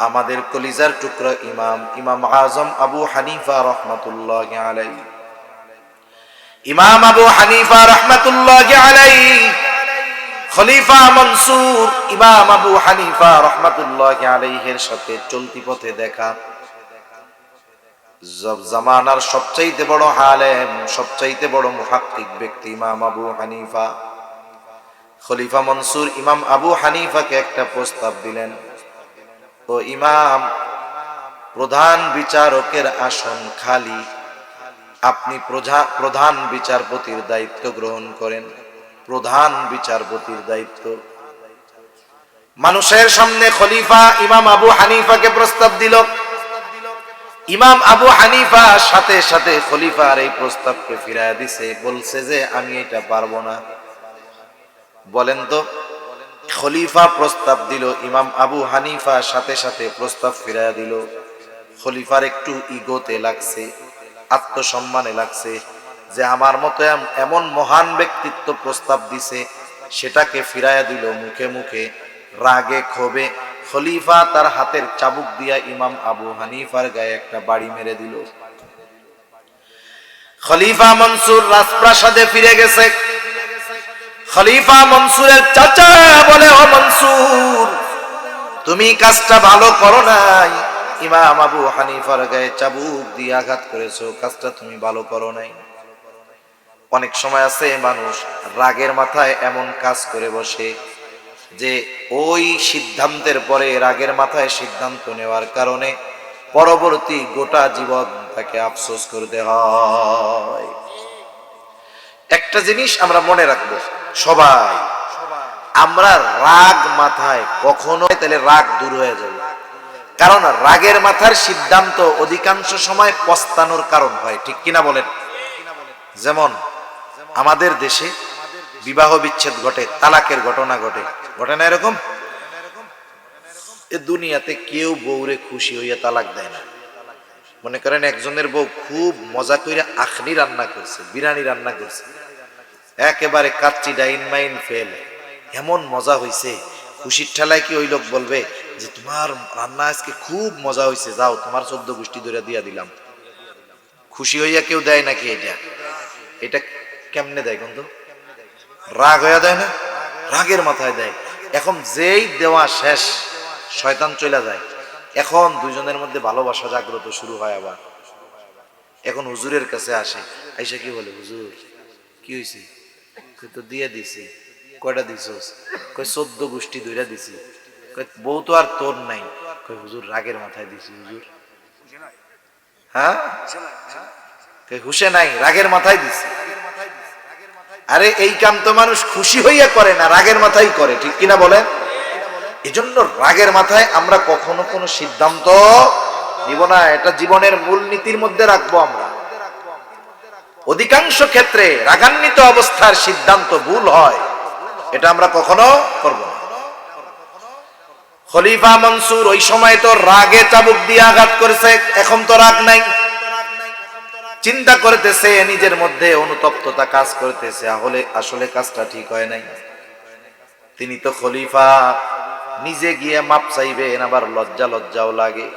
Speaker 1: আমাদের কলিজার টুকরা ইমাম আজম আবু হানিফা রাহমাতুল্লাহি আলাইহি, ইমাম আবু হানিফা রাহমাতুল্লাহি আলাইহি, খলিফা মনসুর ইমাম আবু হানিফা রাহমাতুল্লাহি আলাইহির সাথে চলতি পথে দেখা। জামানার সবচাইতে বড় আলেম, সবচাইতে বড় মুহাক্কিক ব্যক্তি ইমাম আবু হানিফা। খলিফা মনসুর ইমাম আবু হানিফাকে একটা প্রস্তাব দিলেন, তো ইমাম, প্রধান বিচারকের আসন খালি, আপনি প্রধান বিচারপতির দায়িত্ব গ্রহণ করেন। প্রধান বিচারপতির দায়িত্ব। মানুষের সামনে খলিফা ইমাম আবু হানিফাকে প্রস্তাব দিল। ইমাম আবু হানিফা সাথে সাথে খলিফার এই প্রস্তাবকে ফিরাইয়া দিছে, বলছে যে আমি এটা পারবো না। বলেন তো, খলিফা প্রস্তাব দিল, ইমাম আবু হানিফা সাথে সাথে প্রস্তাব ফিরাইয়া দিল। খলিফার একটু ইগোতে লাগছে, আত্মসম্মানে লাগছে যে আমার মতো এমন মহান ব্যক্তিত্ব প্রস্তাব দিছে, সেটাকে ফিরাইয়া দিল মুখে মুখে। রাগে ক্ষোভে খলিফা তার হাতের চাবুক দিয়া ইমাম আবু হানিফার গায়ে একটা বাড়ি মেরে দিল। খলিফা মনসুর রাজপ্রাসাদে ফিরে গেছে। খলিফা মনসুরের চাচা বলে, ও মনসুর, তুমি কাজটা ভালো করো নাই, ইমাম আবু হানিফার গায়ে চাবুক দিয়ে আঘাত করেছো, কাজটা তুমি ভালো করো নাই। অনেক সময় আছে মানুষ রাগের মাথায় এমন কাজ করে বসে যে ওই সিদ্ধান্তের পরে রাগের মাথায় সিদ্ধান্ত নেওয়ার কারণে পরবর্তী গোটা জীবন তাকে আফসোস করতে হয়। একটা জিনিস আমরা মনে রাখবো সবাই, আমরা রাগ মাথায় কখনো, তাহলে রাগ দূর হয়ে যাবে। কারণ রাগের মাথার সিদ্ধান্ত অধিকাংশ সময় পস্তানোর কারণ হয়। ঠিক কিনা বলেন? যেমন আমাদের দেশে বিবাহ বিচ্ছেদ ঘটে, তালাকের ঘটনা ঘটে, ঘটে না এরকম? এ দুনিয়াতে কেউ বউরে খুশি হইয়া তালাক দেয় না। মনে করেন একজনের বউ খুব মজা কইরা আখনি রান্না করছে, বিরিয়ানি রান্না করছে, একেবারে কাচ্চি ডাইন মাইন ফেল, এমন মজা হইছে, খুশির ঠেলায় কি ওই লোক বলবে যে তোমার রান্না আজকে খুব মজা হইছে, যাও তোমার 14 গোষ্ঠী ধরে দিয়া দিলাম? খুশি হইয়া কেউ দেয় নাকি? এটা কেমনে দেয়? কিন্তু রাগ হইয়া দেয় না, রাগের মাথায় দেয়। এখন যেই দেওয়া শেষ, শয়তান চলে যায়। এখন দুইজনের মধ্যে ভালোবাসা জাগ্রত শুরু হয় আবার। এখন হুজুরের কাছে আসে, আইসা কি বলে, হুজুর কি হয়েছে? তো দিয়ে দিছি। কয়টা দিছস? কই 14 গোষ্ঠী ধইরা দিছি। কই বউ তো আর তোর নাই। কই হুজুর রাগের মাথায় দিছি হুজুর। হ্যাঁ, কই হুশে নাই, রাগের মাথায় দিছি। আরে এই কাম তো মানুষ খুশি হইয়া করে না, রাগের মাথায় করে, ঠিক কিনা বলেন? এজন্য রাগের মাথায় আমরা কখনো কোনো সিদ্ধান্ত নিব না। এটা জীবনের মূলনীতির মধ্যে রাখবো আমরা। অধিকাংশ ক্ষেত্রে রাগান্বিত অবস্থার সিদ্ধান্ত ভুল হয়, এটা আমরা কখনো করব না। খলিফা মনসুর ওই সময় তো রাগে চাবুক দিয়ে আঘাত করেছে, এখন তো রাগ নাই। চিন্তা করতেছে, নিজের মধ্যে অনুতপ্ততা কাজ করতেছে, আসলে কাজটা ঠিক হয় নাই। তিনি তো খলিফা, নিজে গিয়ে মাপ চাইবেন, আবার লজ্জাও লাগে।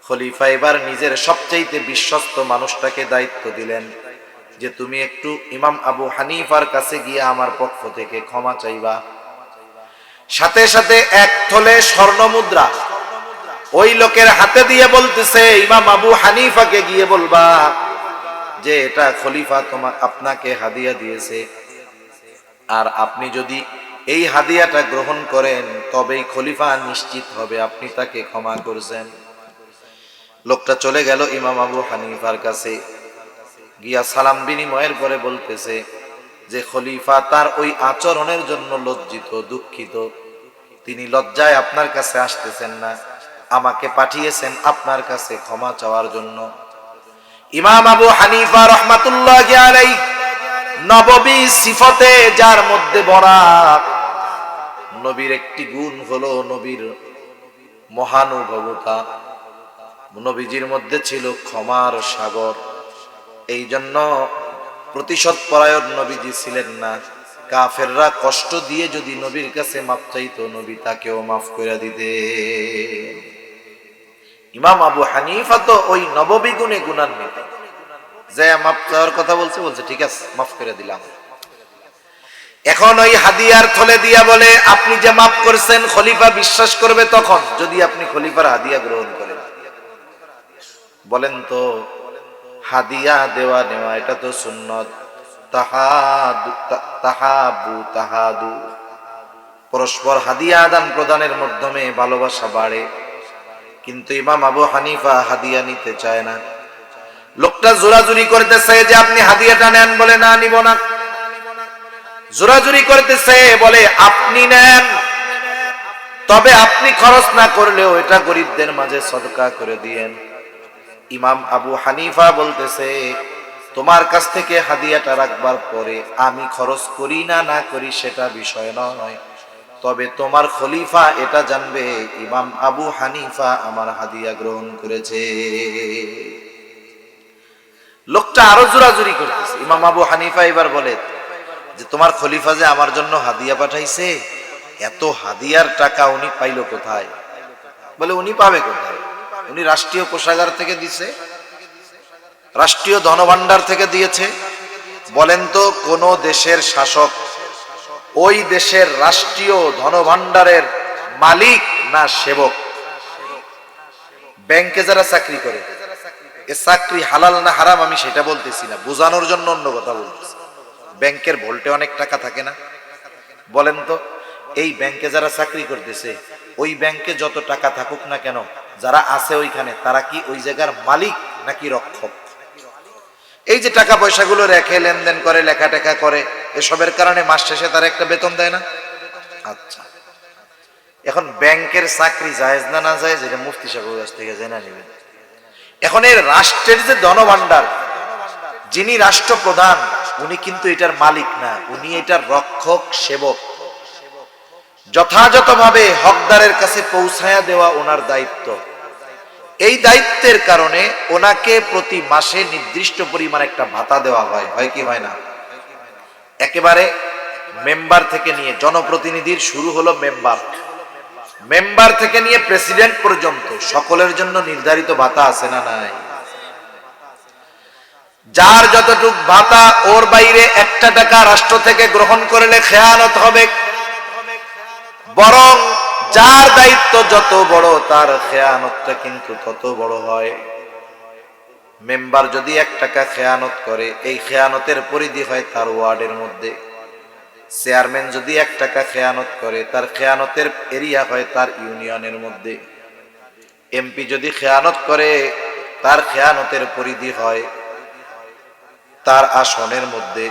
Speaker 1: খলিফা এবার নিজের সবচাইতে বিশ্বস্ত মানুষটাকে দায়িত্ব দিলেন যে তুমি একটু ইমাম আবু হানিফার কাছে গিয়ে আমার পক্ষ থেকে ক্ষমা চাইবা। সাথে সাথে 1 থলে স্বর্ণ মুদ্রা ওই লোকের হাতে দিয়ে বলতেছে, ইমাম আবু হানিফাকে গিয়ে বলবা যে এটা খলিফা আপনাকে হাদিয়া দিয়েছে, আর আপনি যদি এই হাদিয়াটা গ্রহণ করেন তবেই খলিফা নিশ্চিত হবে আপনি তাকে ক্ষমা করেছেন। লোকটা চলে গেল ইমাম আবু হানিফার কাছে, গিয়া সালাম বিনিময়ের পরে বলতেছে যে খলিফা তার ওই আচরণের জন্য লজ্জিত, দুঃখিত। তিনি লজ্জায় আপনার কাছে আসতেছেন না, আমাকে পাঠিয়েছেন আপনার কাছে ক্ষমা চাওয়ার জন্য। ইমাম আবু হানিফা রাহমাতুল্লাহি আলাইহি নববী সিফতে যার মধ্যে ভরা, নবীর একটি গুণ হলো নবীর মহানুভবতা। নবীজির মধ্যে ছিল ক্ষমার সাগর। এই জন্য প্রতিশোধ পরায়ণ নবীজি ছিলেন না। কাফেররা কষ্ট দিয়ে যদি নবীর কাছে মাফ চাইতো, নবী তাকেও মাফ করে দিতে। ইমাম আবু হানিফা তো ওই নববী গুণে গুণান্বিত, যে মাফ চাওয়ার কথা বলছে ঠিক আছে মাফ করে দিলাম। এখন ওই হাদিয়ার থলে দিয়া বলে, আপনি যে মাফ করছেন খলিফা বিশ্বাস করবে তখন যদি আপনি খলিফার হাদিয়া গ্রহণ করেন। বলেন তো, হাদিয়া দেওয়া নেওয়া এটা তো সুন্নত। তাহাদু, পরস্পর হাদিয়া আদান প্রদানের মাধ্যমে ভালোবাসা বাড়ে। কিন্তু ইমাম আবু হানিফা হাদিয়া নিতে চায় না। লোকটা জোরাজুরি করতেছে যে আপনি হাদিয়াটা নেন, বলে না নিব না। জোরাজুরি করতেছে, বলে আপনি নেন, তবে আপনি খরচ না করলেও এটা গরিবদের মাঝে সদকা করে দিয়েন। ইমাম আবু হানিফা বলতেছে, তোমার কাছ থেকে হাদিয়াটা রাখবার পরে আমি খরচ করি না করি সেটা বিষয় নয়, তবে তোমার খলিফা এটা জানবে ইমাম আবু হানিফা আমার হাদিয়া গ্রহণ করেছে। লোকটা আরো জোরাজুরি করতেছে। ইমাম আবু হানিফা এবার বলে যে তোমার খলিফা যে আমার জন্য হাদিয়া পাঠাইছে, এত হাদিয়ার টাকা উনি পাইল কোথায়? বলে উনি পাবে কোথায়? উনি রাষ্ট্রীয় কোষাগার থেকে দিছে, রাষ্ট্রীয় ধনভাণ্ডার থেকে দিয়েছে। বলেন তো, কোন দেশের শাসক ওই দেশের রাষ্ট্রীয় ধনভাণ্ডারের মালিক না সেবক? ব্যাংকে যারা চাকরি করে, এ চাকরি হালাল না হারাম আমি সেটা বলতেছি না, বোঝানোর জন্য অন্য কথা বলতেছি। ব্যাংকের ভোল্টে অনেক টাকা থাকে না? বলেন তো, এই ব্যাংকে যারা চাকরি করতেছে, ওই ব্যাংকে যত টাকা থাকুক না কেন, যারা আছে ওইখানে তারা কি ওই জায়গার মালিক নাকি রক্ষক? এই যে টাকা পয়সাগুলো রেখে লেনদেন করে, লেখা টেখা করে, এসবের কারণে মাস শেষে তারা একটা বেতন দেয় না? আচ্ছা, এখন ব্যাংকের চাকরি জায়েজ না জায়েজ, এটা মুফতি সাহেবের কাছ থেকে জেনে নেবেন। এখন এই রাষ্ট্রের যে ধনভাণ্ডার, যিনি রাষ্ট্রপ্রধান, উনি কিন্তু এটার মালিক না, উনি এটার রক্ষক সেবক। যথাযথভাবে হকদারের কাছে পৌঁছায়া দেওয়া ওনার দায়িত্ব। এই দায়িত্বের কারণে ওনাকে প্রতি মাসে নির্দিষ্ট পরিমাণ একটা ভাতা দেওয়া হয়, হয় কি হয় না? একেবারে মেম্বার থেকে নিয়ে জনপ্রতিনিধির শুরু হলো মেম্বার, মেম্বার থেকে নিয়ে প্রেসিডেন্ট পর্যন্ত সকলের জন্য নির্ধারিত ভাতা আছে না নাই? যার যতটুক ভাতা, ওর বাইরে একটা টাকা রাষ্ট্র থেকে গ্রহণ করলে খেয়ানত হবে। বরং যার দায়িত্ব যত বড় তার খেয়ানতটা কিন্তু তত বড় হয়। মেম্বার যদি 1 টাকা খেয়ানত করে, এই খেয়ানতের পরিধি হয় তার ওয়ার্ডের মধ্যে। চেয়ারম্যান যদি 1 টাকা খেয়ানত করে, তার খেয়ানতের এরিয়া হয় তার ইউনিয়নের মধ্যে। এমপি যদি খেয়ানত করে, তার খেয়ানতের পরিধি হয় তার আসনের মধ্যে।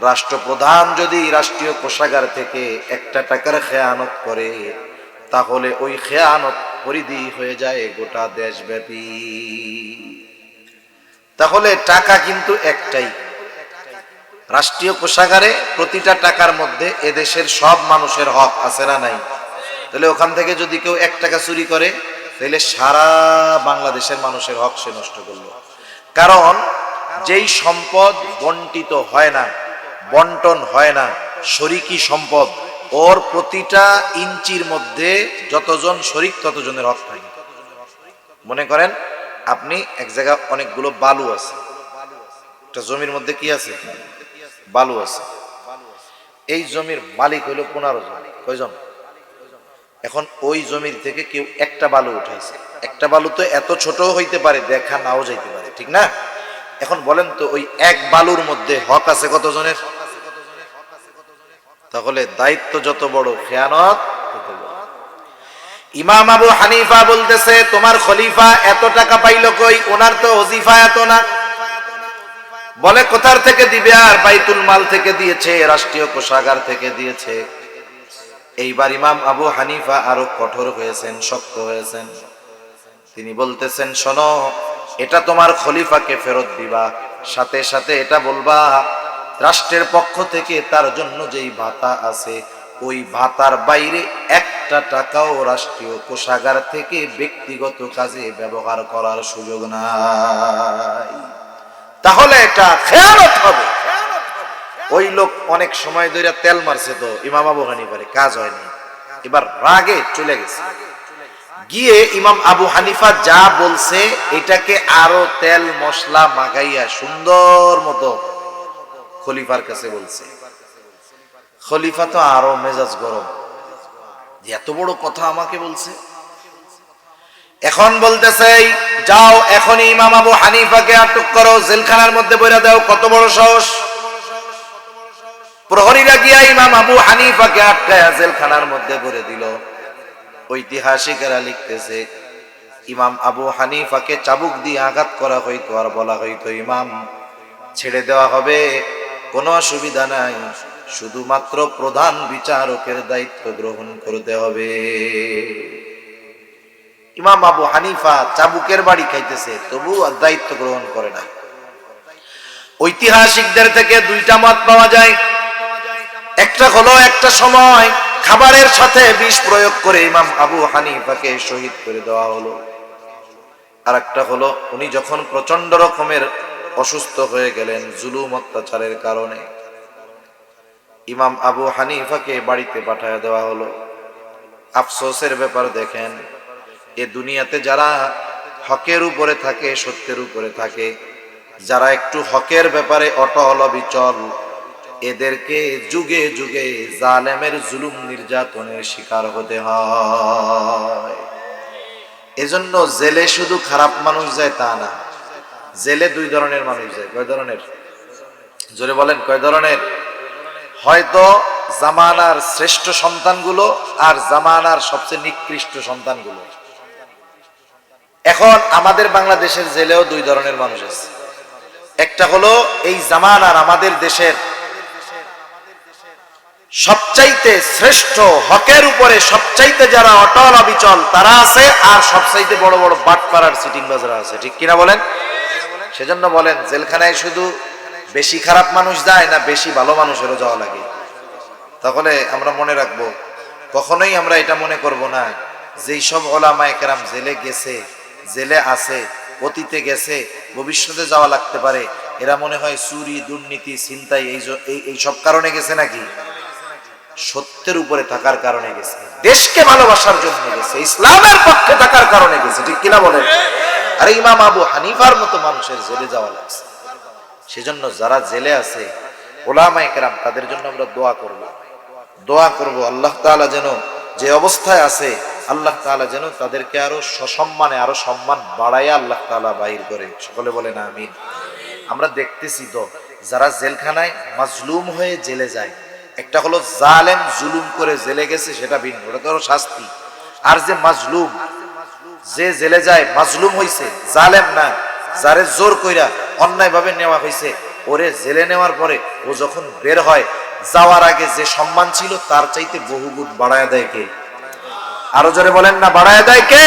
Speaker 1: রাষ্ট্রপ্রধান যদি রাষ্ট্রীয় কোষাগার থেকে 1 টাকার খেয়ানত করে, তাহলে ওই খেয়ানত পরিধি হয়ে যায় গোটা দেশব্যাপী। তাহলে টাকা কিন্তু একটাই, রাষ্ট্রীয় কোষাগারে প্রতিটা টাকার মধ্যে এদেশের সব মানুষের হক আছে না নাই? তাহলে ওখান থেকে যদি কেউ 1 টাকা চুরি করে, তাহলে সারা বাংলাদেশের মানুষের হক সে নষ্ট করলো। কারণ যেই সম্পদ বন্টিত হয় না, বন্টন হয় না, শরিকি সম্পদ, ওর প্রতিটা ইঞ্চির মধ্যে যতজন শরিক ততজনের হক থাকে। মনে করেন আপনি এক জায়গায় অনেকগুলো বালু আছে, একটা জমির মধ্যে কি আছে? বালু আছে। এই জমির মালিক হইল 15 জন। কয়জন? এখন ওই জমির থেকে কেউ একটা বালু উঠাইছে। একটা বালু তো এত ছোট হইতে পারে, দেখা নাও যাইতে পারে, ঠিক না? এখন বলেন তো ওই এক বালুর মধ্যে হক আছে কতজনের? তাহলে দায়িত্ব যত বড়, খেয়ানত তত বড়। ইমাম আবু হানিফা বলতেছে, তোমার খলিফা এত টাকা পাইলো কই? ওনার তো ওজিফা এত না। বলে কোথার থেকে দিবে? আর বাইতুল মাল থেকে দিয়েছে, রাষ্ট্রীয় কোষাগার থেকে দিয়েছে। এইবার ইমাম আবু হানিফা আরো কঠোর হয়েছেন, শক্ত হয়েছেন। তিনি বলতেছেন, শোনো, এটা তোমার খলিফাকে ফেরত দিবা, সাথে সাথে এটা বলবা রাষ্ট্রের পক্ষ থেকে তার জন্য যেই ভাতা আছে, ওই ভাতার বাইরে 1 টাকাও রাষ্ট্রীয় কোষাগার থেকে ব্যক্তিগত কাজে ব্যবহার করার সুযোগ নাই। তাহলে এটা খেয়ানত হবে। ওই লোক অনেক সময় ধরে তেল মারছে, তো ইমাম আবু হানিফার কাজ হয়নি। এবার রাগে চলে গেছে, গিয়ে ইমাম আবু হানিফা যা বলছে এটাকে আরো তেল মশলা মাখাইয়া সুন্দর মতো খলিফার কাছে বলছে। খলিফা তো আরো মেজাজ গরম, যে এত বড় কথা আমাকে বলছে। এখন বলতেছে, যাও এখনই ইমাম আবু হানিফাকে আটক করো, জেলখানার মধ্যে বইরা দাও। কত বড় সাহস! প্রহরীরা গিয়া ইমাম আবু হানিফাকে আটকায়া জেলখানার মধ্যে ভরে দিল। ঐতিহাসিকেরা লিখতেছে, ইমাম আবু হানিফাকে চাবুক দিয়ে আঘাত করা হইতো, আর বলা হইতো, ইমাম ছেড়ে দেওয়া হবে, কোনো অসুবিধা নাই, শুধুমাত্র প্রধান বিচারকের দায়িত্ব গ্রহণ করতে হবে। ইমাম আবু হানিফা চাবুকের বাড়ি খাইতেছে, তবু দায়িত্ব গ্রহণ করে না। ঐতিহাসিকদের থেকে 2টা মত পাওয়া যায়। একটা হলো, একটা সময় খাবারের সাথে বিষ প্রয়োগ করে ইমাম আবু হানিফাকে শহীদ করে দেওয়া হলো। আর একটা হলো, উনি যখন প্রচন্ড রকমের অসুস্থ হয়ে গেলেন জুলুম অত্যাচারের কারণে, ইমাম আবু হানিফাকে বাড়িতে পাঠায় দেওয়া হলো। আফসোসের ব্যাপার দেখেন, এ দুনিয়াতে যারা হকের উপরে থাকে, সত্যের উপরে থাকে, যারা একটু হকের ব্যাপারে অটল অবিচল, এদেরকে যুগে যুগে জালেমের জুলুম নির্যাতনের শিকার হতে হয়। এজন্য জেলে শুধু খারাপ মানুষ যায় তা না, জেলে 2 ধরনের মানুষ যায়। কয় ধরনের? জোরে বলেন, কয় ধরনের? হয়তো জামানার শ্রেষ্ঠ সন্তানগুলো আর জামানার সবচেয়ে নিকৃষ্ট সন্তানগুলো। এখন আমাদের বাংলাদেশের জেলেও 2 ধরনের মানুষ আছে। একটা হলো এই জামানার আমাদের দেশের সবচাইতে শ্রেষ্ঠ, হকের উপরে সবচাইতে যারা অটল অবিচল তারা আছে, আর সবচাইতে বড় বড় বাটপাড়ার সিটিং বাজার আছে, ঠিক কিনা বলেন? সেজন্য বলেন, জেলখানায় শুধু বেশি খারাপ মানুষ যায় না বেশি ভালো মানুষেরও যাওয়া লাগে? তাহলে আমরা মনে রাখবো, কখনোই আমরা এটা মনে করব না যেই সব ওলামায়ে কেরাম জেলে গেছে, জেলে আছে, অতীতে গেছে, ভবিষ্যতে যাওয়া লাগতে পারে, এরা মনে হয় চুরি, দুর্নীতি, ছিনতাই এই সব কারণে গেছে নাকি? সত্যের উপরে থাকার কারণে গেছে, দেশকে ভালোবাসার জন্য গেছে, ইসলামের পক্ষে থাকার কারণে গেছে, ঠিক কিনা বলেন? আরে ইমাম আবু হানিফার মতো মানুষের জেলে যাওয়া লাগছে। সেজন্য যারা জেলে আছে ওলামায়ে কেরাম, তাদের জন্য আমরা দোয়া করব আল্লাহ তাআলা যেন যে অবস্থায় আছে আল্লাহ তাআলা যেন তাদেরকে আরো সসম্মানে, আরো সম্মান বাড়াইয়া আল্লাহ তাআলা বাহির করে। সকলে বলেন আমিন। আমরা দেখতেছি তো যারা জেলখানায় মাজলুম হয়ে জেলে যায়, একটা হলো জালেম জুলুম করে জেলে গেছে, সেটা ভিন্ন, ওটা তো শাস্তি। আর যে মাজলুম, যে জেলে যায় মাজলুম হইছে, জালেম না, যারে জোর কইরা অন্যায় ভাবে নেওয়া হয়েছে, ওরে জেলে নেওয়ার পরে ও যখন বের হয়, যাওয়ার আগে যে সম্মান ছিল তার চাইতে বহুগুণ বাড়ায় দেয় কে? আরো জোরে বলেন না, বাড়ায় দেয় কে?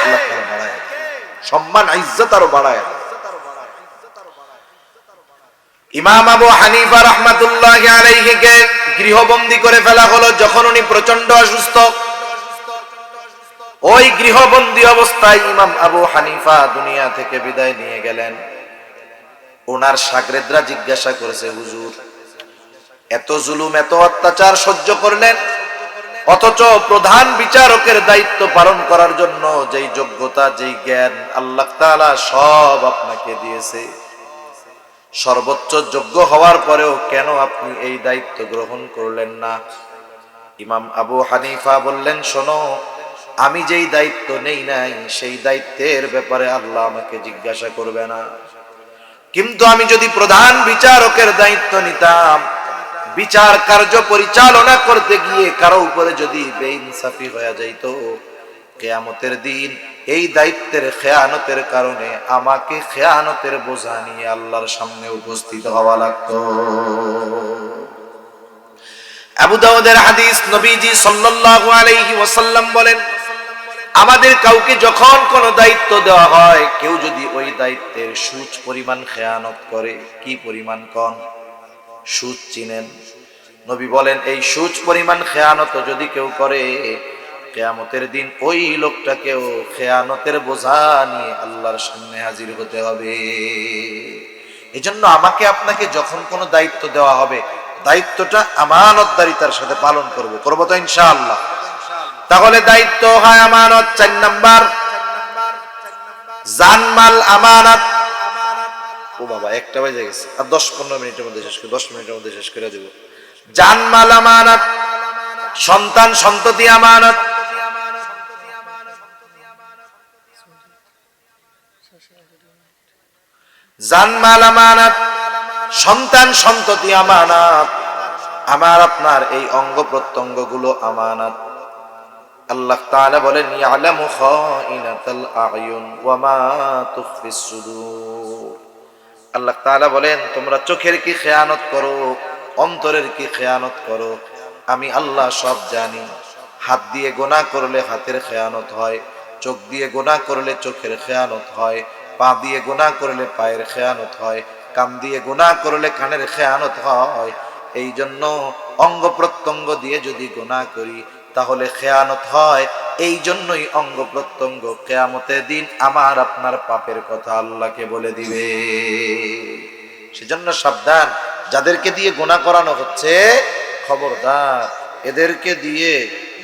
Speaker 1: আল্লাহ তাআলা বাড়ায় দেয়, সম্মান ইজ্জত আরো বাড়ায় দেয়। ইমাম আবু হানিফা রাহমাতুল্লাহি আলাইহি কে গৃহবন্দী করে ফেলা হলো যখন উনি প্রচন্ড অসুস্থ। ওই গৃহবন্দী অবস্থায় ইমাম আবু হানিফা দুনিয়া থেকে বিদায় নিয়ে গেলেন। ওনার শাগরেদরা জিজ্ঞাসা করেছে, হুজুর এত জুলুম, এত অত্যাচার সহ্য করলেন, অথচ প্রধান বিচারকের দায়িত্ব পালন করার জন্য যেই যোগ্যতা, যেই জ্ঞান আল্লাহ তাআলা সব আপনাকে দিয়েছে, সর্বোচ্চ যোগ্য হওয়ার পরেও কেন আপনি এই দায়িত্ব গ্রহণ করলেন না? ইমাম আবু হানিফা বললেন, শোনো, আমি যেই দায়িত্ব নেই নাই সেই দায়িত্বের ব্যাপারে আল্লাহ আমাকে জিজ্ঞাসা করবে না, কিন্তু আমি যদি প্রধান বিচারকের দায়িত্ব নিতাম, বিচার কার্য পরিচালনা করতে গিয়ে কারো উপরে যদি বেইনসাফি হয়ে যাইত, কিয়ামতের দিন এই দায়িত্বের খেয়ানতের কারণে আমাকে খেয়ানতের বোঝা নিয়ে আল্লাহর সামনে উপস্থিত হওয়া লাগতো। আবু দাউদের হাদিস, নবীজি সাল্লাল্লাহু আলাইহি ওয়াসাল্লাম বলেন, আমাদের কাউকে যখন কোনো দায়িত্ব দেওয়া হয়, কেউ যদি ওই দায়িত্বের সুচ পরিমাণ খেয়ানত করে, কি পরিমাণ কোন? সুচ চিনেন? নবী বলেন এই সুচ পরিমাণ খেয়ানত যদি কেউ করে, কিয়ামতের দিন ওই লোকটাকেও খেয়ানতের বোঝা নিয়ে আল্লাহর সামনে হাজির হতে হবে। এজন্য আমাকে আপনাকে যখন কোনো দায়িত্ব দেওয়া হবে, দায়িত্বটা আমানতদারিতার সাথে পালন করব তো ইনশাআল্লাহ। তাহলে দায়িত্ব হয় আমানত। 4 নাম্বার, জানমাল আমানত। ও বাবা, 1টা বাজে গেছে, আর 10-15 মিনিটের মধ্যে শেষ করে, 10 মিনিটের মধ্যে শেষ করে দেব। জানমাল আমানত, সন্তান সন্ততি আমানত। জানমাল আমানত, সন্তান সন্ততি আমানত, আমার আপনার এই অঙ্গ প্রত্যঙ্গ গুলো আমানত। আল্লাহ তাআলা বলেন, ইয়ালামু খাইনাতাল আয়ুন ওয়া মা তুখফিস সুদূর। আল্লাহ তাআলা বলেন, তোমরা চোখের কি খেয়ানত করো, অন্তরের কি খেয়ানত করো, আমি আল্লাহ সব জানি। হাত দিয়ে গুনাহ করলে হাতের খেয়ানত হয়, চোখ দিয়ে গুনাহ করলে চোখের খেয়ানত হয়, পা দিয়ে গুনাহ করলে পায়ের খেয়ানত হয়, কান দিয়ে গুনাহ করলে কানের খেয়ানত হয়। এই জন্য অঙ্গ প্রত্যঙ্গ দিয়ে যদি গুনাহ করি তাহলে খেয়ানত হয়। এই জন্যই অঙ্গ প্রত্যঙ্গ কিয়ামতের দিন আমার আপনার পাপের কথা আল্লাহকে বলে দিবে। সেজন্য সাবধান, যাদেরকে দিয়ে গুনাহ করানো হচ্ছে খবরদার এদেরকে দিয়ে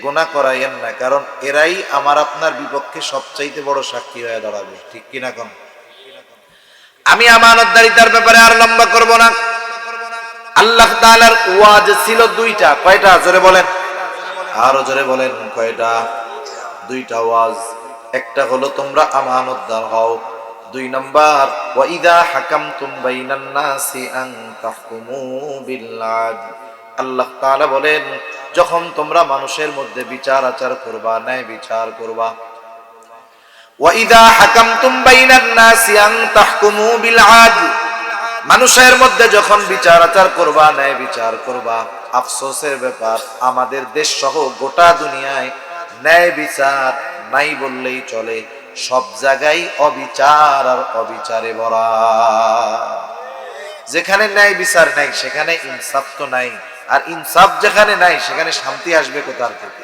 Speaker 1: গুনাহ করাইয়েন না, কারণ এরাই আমার আপনার বিপক্ষে সবচাইতে বড় সাক্ষী হয়ে দাঁড়াবে, ঠিক কিনা কোন? আমি আমানতদারিতার ব্যাপারে আর লম্বা করব না। আল্লাহ তাআলার ওয়াজ ছিল 2টা, কয়টা? জোরে বলেন, আরো জোরে বলেন, কয়টা? 2টা ওয়াজ। একটা হলো তোমরা আমানতদার হও, 2 নাম্বার ওয়া ইযা হাকামতুম বাইনান নাসি আন তাহকুমু বিল আদল। আল্লাহ তাআলা বলেন, যখন তোমরা মানুষের মধ্যে বিচার আচার করবা, ন্যায় বিচার করবা, ওয়া ইযা হাকামতুম বাইনান নাসি আন তাহকুমু বিল আদল, মানুষের মধ্যে যখন বিচার আচার করবা, ন্যায় বিচার করবা। আফসোসের ব্যাপার, আমাদের দেশ সহ গোটা দুনিয়ায় ন্যায় বিচার নাই বললেই চলে, সব জায়গায় অবিচার আর অবিচারে ভরা। যেখানে ন্যায় বিচার নাই সেখানে ইনসাফ তো নাই, আর ইনসাফ যেখানে নাই সেখানে শান্তি আসবে কোথার থেকে?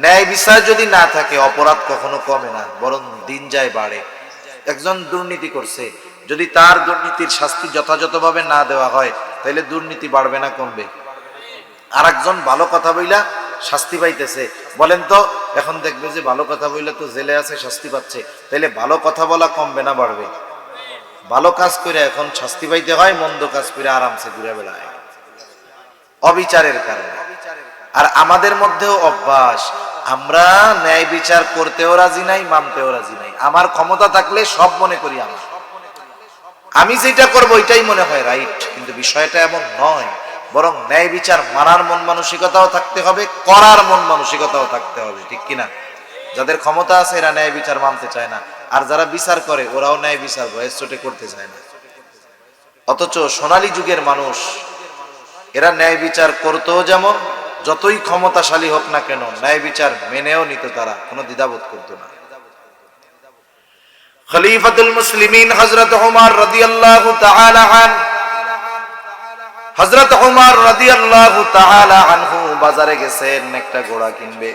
Speaker 1: ন্যায় বিচার যদি না থাকে অপরাধ কখনো কমে না, বরং দিন যায় বাড়ে। একজন দুর্নীতি করছে, যদি তার দুর্নীতির শাস্তি যথাযথভাবে না দেওয়া হয় তাহলে দুর্নীতি বাড়বে না কমবে? আর একজন ভালো কথা বইলা শাস্তি পাইতেছে, বলেন তো এখন দেখবে যে ভালো কথা বইলা তো জেলে আছে শাস্তি পাচ্ছে, তাহলে ভালো কথা বলা কমবে না বাড়বে? ভালো কাজ করে এখন শাস্তি পাইতে হয়, মন্দ কাজ করে আরামসে ঘুরে বেড়ায় অবিচারের কারণে। আর আমাদের মধ্যেও অভ্যাস, আমরা ন্যায় বিচার করতেও রাজি নাই, মানতেও রাজি নাই। আমার ক্ষমতা থাকলে সব মনে করি আমার, আমি যেটা করবো ওইটাই মনে হয় রাইট, কিন্তু বিষয়টা এমন নয়। বরং ন্যায় বিচার মানার মন মানসিকতাও থাকতে হবে, করার মন মানসিকতাও থাকতে হবে, ঠিক কিনা? যাদের ক্ষমতা আছে এরা ন্যায় বিচার মানতে চায় না, আর যারা বিচার করে ওরাও ন্যায় বিচার ভয়েস চোটে করতে চায় না। অথচ সোনালী যুগের মানুষ এরা ন্যায় বিচার করতেও যেমন, যতই ক্ষমতাশালী হোক না কেন ন্যায় বিচার মেনেও নিত, তারা কোনো দ্বিধাবোধ করতো না। খলিফাতুল মুসলিমিন হযরত ওমর রাদিয়াল্লাহু তাআলা আনহু, হযরত ওমর রাদিয়াল্লাহু তাআলা আনহু বাজারে গেছেন একটা ঘোড়া কিনবে।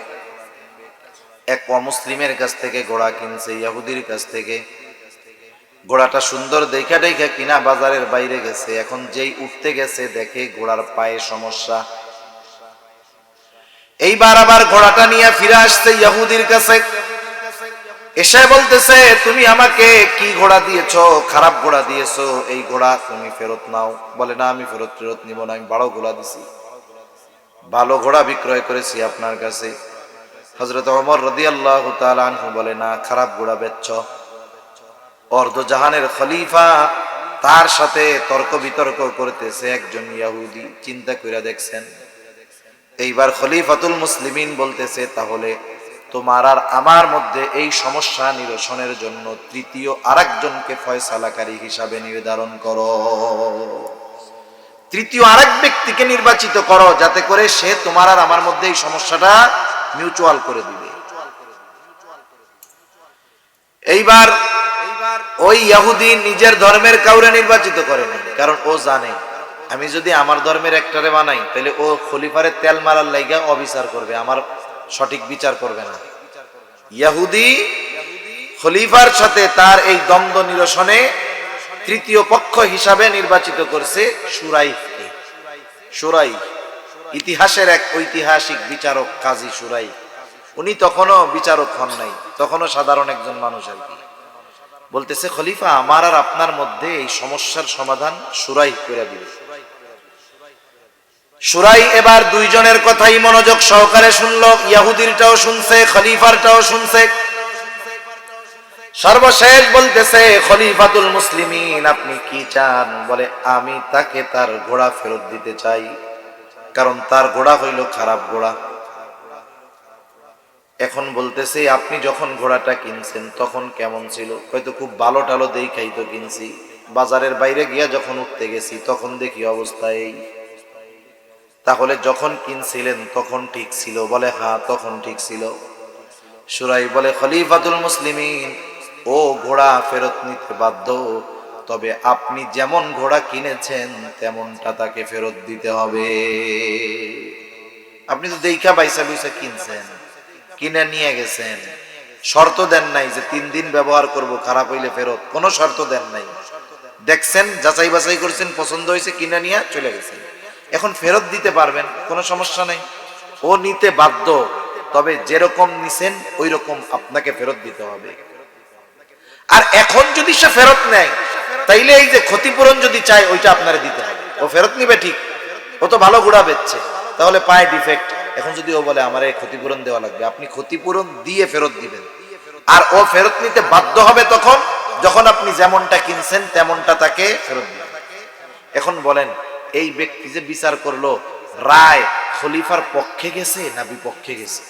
Speaker 1: এক অমুসলিমের কাছ থেকে ঘোড়া কিনছে, ইহুদির কাছ থেকে। ঘোড়াটা সুন্দর দেখা দেখা কিনা বাজারের বাইরে গেছে। এখন যেই উঠতে গেছে দেখে ঘোড়ার পায়ে সমস্যা। এইবার আবার ঘোড়াটা নিয়ে ফিরে আসছে ইহুদির কাছে, এসে বলতেছে তুমি আমাকে কি ঘোড়া দিয়েছো? খারাপ ঘোড়া দিয়েছো, এই ঘোড়া তুমি ফেরত নাও। বলে না, আমি ফেরত নিব না, আমি ভালো ঘোড়া দিছি, ভালো ঘোড়া বিক্রয় করেছি আপনার কাছে। হযরত ওমর রাদিয়াল্লাহু তাআলা আনহু বলে না, খারাপ ঘোড়া বেচছো। অর্ধ জাহানের খলিফা, তার সাথে তর্ক বিতর্ক করতেছে একজন ইহুদি। চিন্তা করে দেখছেন। এইবার খলিফাতুল মুসলিমিন বলতেছে তাহলে তোমার আর আমার মধ্যে এই সমস্যা নিরসনের জন্য তৃতীয় আরেকজনকে ফয়সালাকারী হিসাবে নির্ধারণ করো, তৃতীয় আরেক ব্যক্তিকে নির্বাচিত করো, যাতে করে সে তোমার আর আমার মধ্যে এই সমস্যাটা মিউচুয়াল করে দিবে। এইবার ওই ইহুদি নিজের ধর্মের কাউরে নির্বাচিত করে নাই, কারণ ও জানে আমি যদি আমার ধর্মের একটারে বানাই তাহলে ও খলিফারে তেল মারার লাইগা অবিচার করবে, আমার সঠিক বিচার করবে না। ইহুদি খলিফার সাথে তার এই দ্বন্দ্ব নিরসনে তৃতীয় পক্ষ হিসাবে নির্বাচিত করছে শুরাইহকে। শুরাই ইতিহাসের এক ঐতিহাসিক বিচারক, কাজী শুরাই। উনি তখনও বিচারক হন নাই, তখনও সাধারণ একজন মানুষ আর কি। বলতেছে খলিফা, আমার আর আপনার মধ্যে এই সমস্যার সমাধান শুরাই করে দিবে। শুরাই এবার দুইজনের কথাই মনোযোগ সহকারে শুনলো, ইহুদিরটাও শুনছে, খলিফারটাও শুনছে। সর্বশেষ বলতেছে খলিফাতুল মুসলিমিন আপনি কি চান? বলে আমি তাকে তার ঘোড়া ফেরত দিতে চাই, কারণ তার ঘোড়া হইল খারাপ ঘোড়া। এখন বলতেছে আপনি যখন ঘোড়াটা কিনছেন তখন কেমন ছিল? হয়তো খুব ভালো টালো দেখাই তো কিনছি, বাজারের বাইরে গিয়া যখন উঠতে গেছি তখন দেখি অবস্থা এই। তাহলে যখন কিনছিলেন তখন ঠিক ছিল? বলে হ্যাঁ তখন ঠিক ছিল। শুরাই বলে খলিফাতুল মুসলিমিন ও ঘোড়া ফেরত নিতে বাধ্য, তবে আপনি যেমন ঘোড়া কিনেছেন তেমনটা তাকে ফেরত দিতে হবে। আপনি তো দেখা বাইসা বাইসা কিনছেন, কিনে নিয়ে গেছেন, শর্ত দেন নাই যে 3 দিন ব্যবহার করব, খারাপ হইলে ফেরত, কোনো শর্ত দেন নাই। দেখছেন, যাচাই বাছাই করছেন, পছন্দ হয়েছে, কিনে নিয়ে চলে গেছেন। এখন ফেরত দিতে পারবেন, কোনো সমস্যা নাই। ও নিতে বাধ্য, তবে যেরকম নিছেন ওই রকম আপনাকে ফেরত দিতে হবে। আর এখন যদি সে ফেরত নেয় তাইলে এই যে ক্ষতিপূরণ যদি চায় ওইটা আপনারা দিতে হবে। ও ফেরত নিবে ঠিক, ও তো ভালো ঘোড়া বেচছে, তাহলে পায় ডিফেক্ট। এখন যদি ও বলে আমার এই ক্ষতিপূরণ দেওয়া লাগবে, আপনি ক্ষতিপূরণ দিয়ে ফেরত দিবেন। আর ও ফেরত নিতে বাধ্য হবে তখন যখন আপনি যেমনটা কিনছেন তেমনটা তাকে ফেরত দিবেন। এখন বলেন এই ব্যক্তি যে বিচার করলো, রায় খলিফার পক্ষে গেছে না বিপক্ষে গেছে?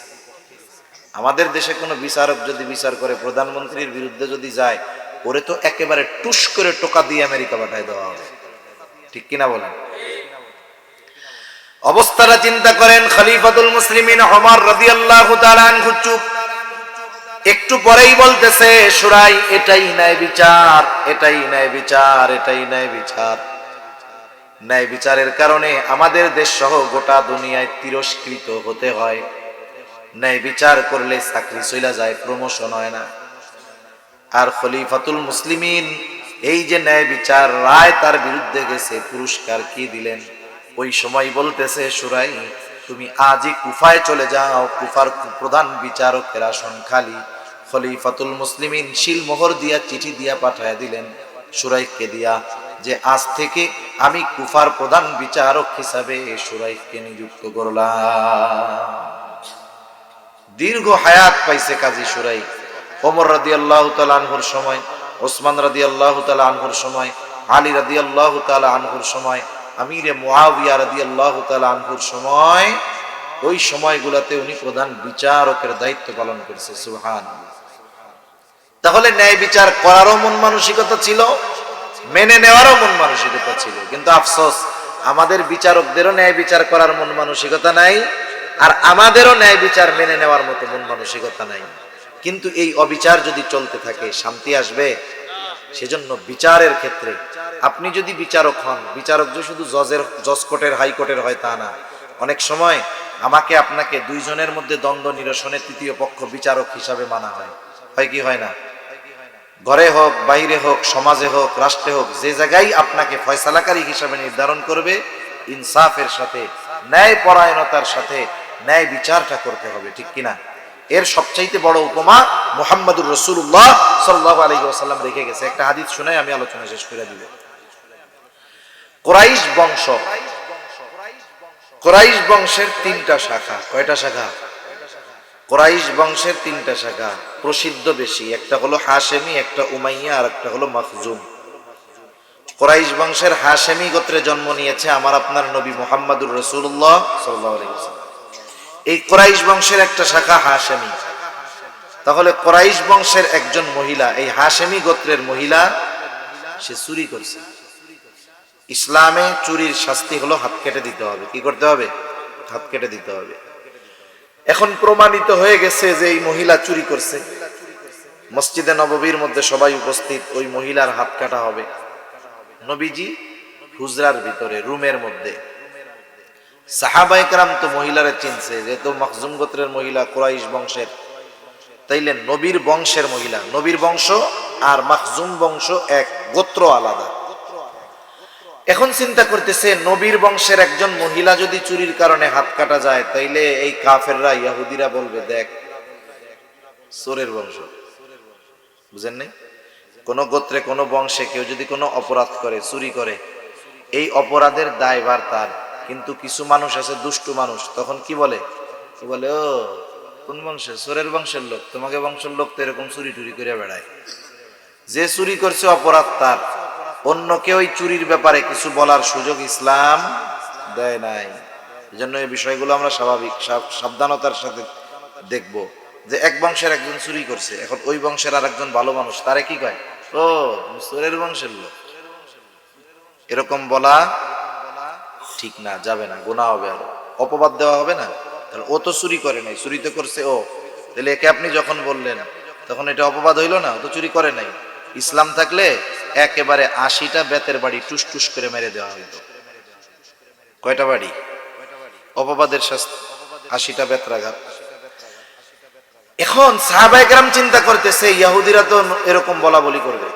Speaker 1: আমাদের দেশে কোনো বিচারক যদি বিচার করে প্রধানমন্ত্রীর বিরুদ্ধে যদি যায়, ওরে তো একেবারে টুস করে টোকা দিয়ে আমেরিকা পাঠায় দেওয়া হবে, ঠিক কিনা বলেন? অবস্থাটা চিন্তা করেন। খলিফাতুল মুসলিমিন ওমর রাদিয়াল্লাহু তাআলা আনহু চুপ। একটু পরেই বলতেছে শুরাই এটাই ন্যায় বিচার, এটাই ন্যায় বিচার, এটাই ন্যায় বিচার। ন্যায় বিচারের কারণে আমাদের দেশ সহ গোটা দুনিয়ায় তিরস্কৃত হতে হয়। ন্যায় বিচার করলে চাকরি চলে যায়, প্রমোশন হয় না। আর খলিফাতুল মুসলিমিন এই যে ন্যায় বিচার রায় তার বিরুদ্ধে গেছে, পুরস্কার কি দিলেন? ওই সময় বলতেছে সুরাই, তুমি আজই কুফায় চলে যাও, কুফার প্রধান বিচারকের আসন খালি। খলিফাতুল মুসলিমিন শিলমোহর দিয়া চিঠি দিয়া পাঠায় দিলেন সুরাইককে দিয়া, যে আজ থেকে আমি কুফার প্রধান বিচারক হিসাবে সুরাইককে নিযুক্ত করলাম। দীর্ঘ হায়াত পাইছে কাজী সুরাই। ওমর রাদিয়াল্লাহু তাআলা আনহুর সময়, ওসমান রাদিয়াল্লাহু তাআলা আনহুর সময়, আলী রাদিয়াল্লাহু তাআলা আনহুর সময়, আমিরে মুআবিয়া রাদিয়াল্লাহু তাআলা আনহুর সময়, ওই সময়গুলোতে উনি প্রধান বিচারকের দায়িত্ব পালন করেছে। সুবহানাল্লাহ। তাহলে ন্যায় বিচার করারও মন মানসিকতা ছিল, মেনে নেওয়ারও মন মানসিকতা ছিল। কিন্তু আফসোস, আমাদের বিচারকদেরও ন্যায় বিচার করার মন মানসিকতা নাই, আর আমাদেরও ন্যায় বিচার মেনে নেওয়ার মতো মন মানসিকতা নাই। কিন্তু এই অবিচার যদি চলতে থাকে, শান্তি আসবে? সেজন্য বিচারের ক্ষেত্রে আপনি যদি বিচারক হন, বিচারক যে শুধু জজ কোর্টের হাইকোর্টের হয় তা না। অনেক সময় আমাকে আপনাকে দুইজনের মধ্যে দ্বন্দ্ব নিরসনে তৃতীয় পক্ষ বিচারক হিসাবে মানা হয়। হয় কি হয় না? ঘরে হোক, বাইরে হোক, সমাজে হোক, রাষ্ট্রে হোক, যে জায়গায় আপনাকে ফয়সালাকারী হিসাবে নির্ধারণ করবে, ইনসাফের সাথে, ন্যায় পরায়ণতার সাথে ন্যায় বিচারটা করতে হবে, ঠিক কিনা? এর সবচাইতে বড় উপমা মুহাম্মদুর রাসূলুল্লাহ সাল্লাল্লাহু আলাইহি ওয়াসাল্লাম রেখে গেছে। একটা হাদিস শুনাই আমি আলোচনা শেষ করে দিব। কুরাইশ বংশ, কুরাইশ বংশের তিনটা শাখা। কয়টা শাখা? কুরাইশ বংশের তিনটা শাখা, প্রসিদ্ধ বেশি। একটা হলো হাশেমি, একটা উমাইয়া, আর একটা হলো মাখজুম। কুরাইশ বংশের হাশেমি গোত্রে জন্ম নিয়েছে আমার আপনার নবী মুহাম্মদুর রাসূলুল্লাহ সাল্লাল্লাহু আলাইহি ওয়াসাল্লাম। এই কুরাইশ বংশের একটা শাখা হাশেমি। তাহলে কুরাইশ বংশের একজন মহিলা, এই হাশেমি গোত্রের মহিলা, সে চুরি করছে। ইসলামে চুরির শাস্তি হলো হাত কেটে দিতে হবে। কি করতে হবে? হাত কেটে দিতে হবে। এখন প্রমাণিত হয়ে গেছে যে এই মহিলা চুরি করছে। মসজিদে নববীর মধ্যে সবাই উপস্থিত, ওই মহিলার হাত কাটা হবে। নবীজি হুজরার ভিতরে, রুমের মধ্যে। সাহাবায়ে কেরাম তো মহিলারে চিনছে, যেহেতু মাখজুম গোত্রের মহিলা, কুরাইশ বংশের, তাইলে নবীর বংশের মহিলা। নবীর বংশ আর মাখজুম বংশ এক, গোত্র আলাদা। এখন চিন্তা করতেছে, নবীর বংশের একজন মহিলা যদি চুরির কারণে হাত কাটা যায়, তাইলে এই কাফেররা, ইহুদিরা বলবে, দেখ চোরের বংশ। বুঝেন নাই? কোন গোত্রে, কোন বংশে কেউ যদি কোনো অপরাধ করে, চুরি করে, এই অপরাধের দায়ভার তার। কিন্তু কিছু মানুষ আছে, দুষ্টু মানুষ, তখন কি বলে? বলে, ও কোন বংশের? চোরের বংশের লোক, তোমাকে বংশের লোক তো এরকম চুরি টুরি করে বেড়ায়। যে চুরি করছে অপরাধ তার, অন্যকে ওই চুরির ব্যাপারে কিছু বলার সুযোগ ইসলাম দেয় নাই। এই জন্য এই বিষয়গুলো আমরা স্বাভাবিক সাবধানতার সাথে দেখব। যে এক বংশের একজন চুরি করছে, এখন ওই বংশের আর একজন ভালো মানুষ, তারে কি কয়? ও চোরের বংশের লোক। এরকম বলা ঠিক না, যাবে না, গুনাহ হবে, আরো অপবাদ দেওয়া হবে না। তাহলে ও তো চুরি করে নাই, চুরি তো করছে ও। তাহলে একে আপনি যখন বললেন, তখন এটা অপবাদ হইল না? ও তো চুরি করে নাই। ইসলাম থাকলে একেবারে 80টা বেতের বাড়ি টুস টুস করে মেরে দেওয়া হইত। কয়টা বাড়ি? অপবাদের শাস্তি 80টা বেত্রাঘাত। এখন সাহাবায়ে কেরাম চিন্তা করতেছে, ইহুদিরা তো এরকম বলা বলি করবে,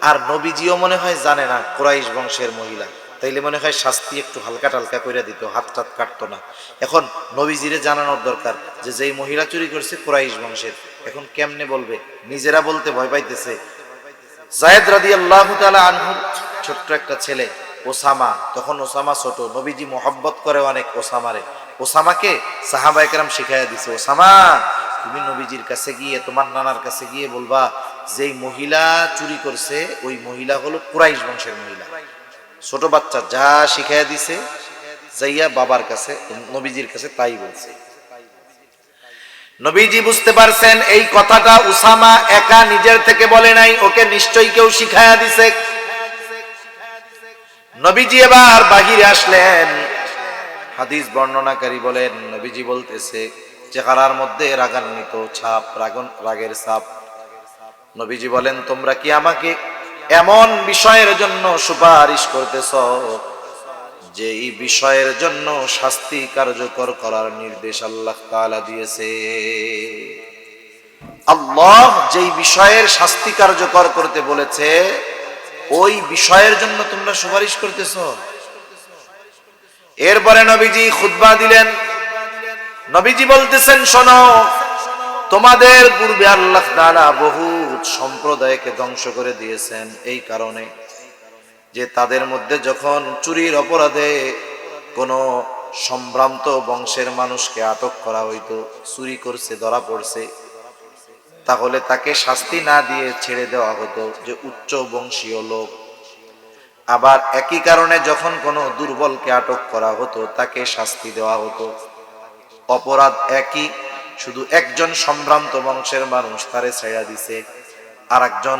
Speaker 1: আর নবীজিও মনে হয় জানে না কুরাইশ বংশের মহিলা, তাইলে মনে হয় শাস্তি একটু হালকা টালকা করে দিত, হাত টাত কাটতো না। এখন নবীজিরে জানানোর দরকার যে যেই মহিলা চুরি করছে কুরাইশ বংশের। এখন কেমনে বলবে? নিজেরা বলতে ভয় পাইতেছে। যায়েদ রাদিয়াল্লাহু তাআলা আনহু ছোট্ট একটা ছেলে ওসামা, তখন ওসামা ছোট, নবীজি মোহাব্বত করে অনেক ওসামারে। ওসামাকে সাহাবায়ে কেরাম শিখাইয়া দিছে, ওসামা তুমি নবীজির কাছে গিয়ে, তোমার নানার কাছে গিয়ে বলবা, যেই মহিলা চুরি করছে ওই মহিলা হলো কুরাইশ বংশের মহিলা। ছোট বাচ্চা যা শিখাইয়া দিছে, যাইয়া বাবার কাছে, নবীজির কাছে তাই বলছে। নবীজি বুঝতে পারছেন এই কথাটা উসামা একা নিজের থেকে বলে নাই, ওকে নিশ্চয়ই কেউ শিখায়া দিছে। নবীজি এবার বাহিরে আসলেন। হাদিস বর্ণনাকারী বলেন, নবীজি বলতেছে, চেহারার মধ্যে রাগান্বিত ছাপ, রাগের ছাপ। নবীজি বলেন, তোমরা কি আমাকে এমন বিষয়ের জন্য সুপারিশ করতেছ যে এই বিষয়ের জন্য শাস্তি কার্যকর করার নির্দেশ আল্লাহ তাআলা দিয়েছে। আল্লাহ যেই বিষয়ের শাস্তি কার্যকর করতে বলেছে ওই বিষয়ের জন্য তোমরা সুপারিশ করতেছো। এরপরে নবীজি খুতবা দিলেন। নবীজি বলতেছেন, শোনো, তোমাদের পূর্বে আল্লাহ তাআলা বহুত সম্প্রদায়কে ধ্বংস করে দিয়েছেন এই কারণে যে তাদের মধ্যে যখন চুরির অপরাধে কোনো সম্ভ্রান্ত বংশের মানুষকে আটক করা হইতো, চুরি করছে ধরা পড়ছে, তাহলে তাকে শাস্তি না দিয়ে ছেড়ে দেওয়া হতো যে উচ্চ বংশীয় লোক। আবার একই কারণে যখন কোনো দুর্বলকে আটক করা হতো তাকে শাস্তি দেওয়া হতো। অপরাধ একই, শুধু একজন সম্ভ্রান্ত বংশের মানুষ তারে ছেড়ে দিছে, আর একজন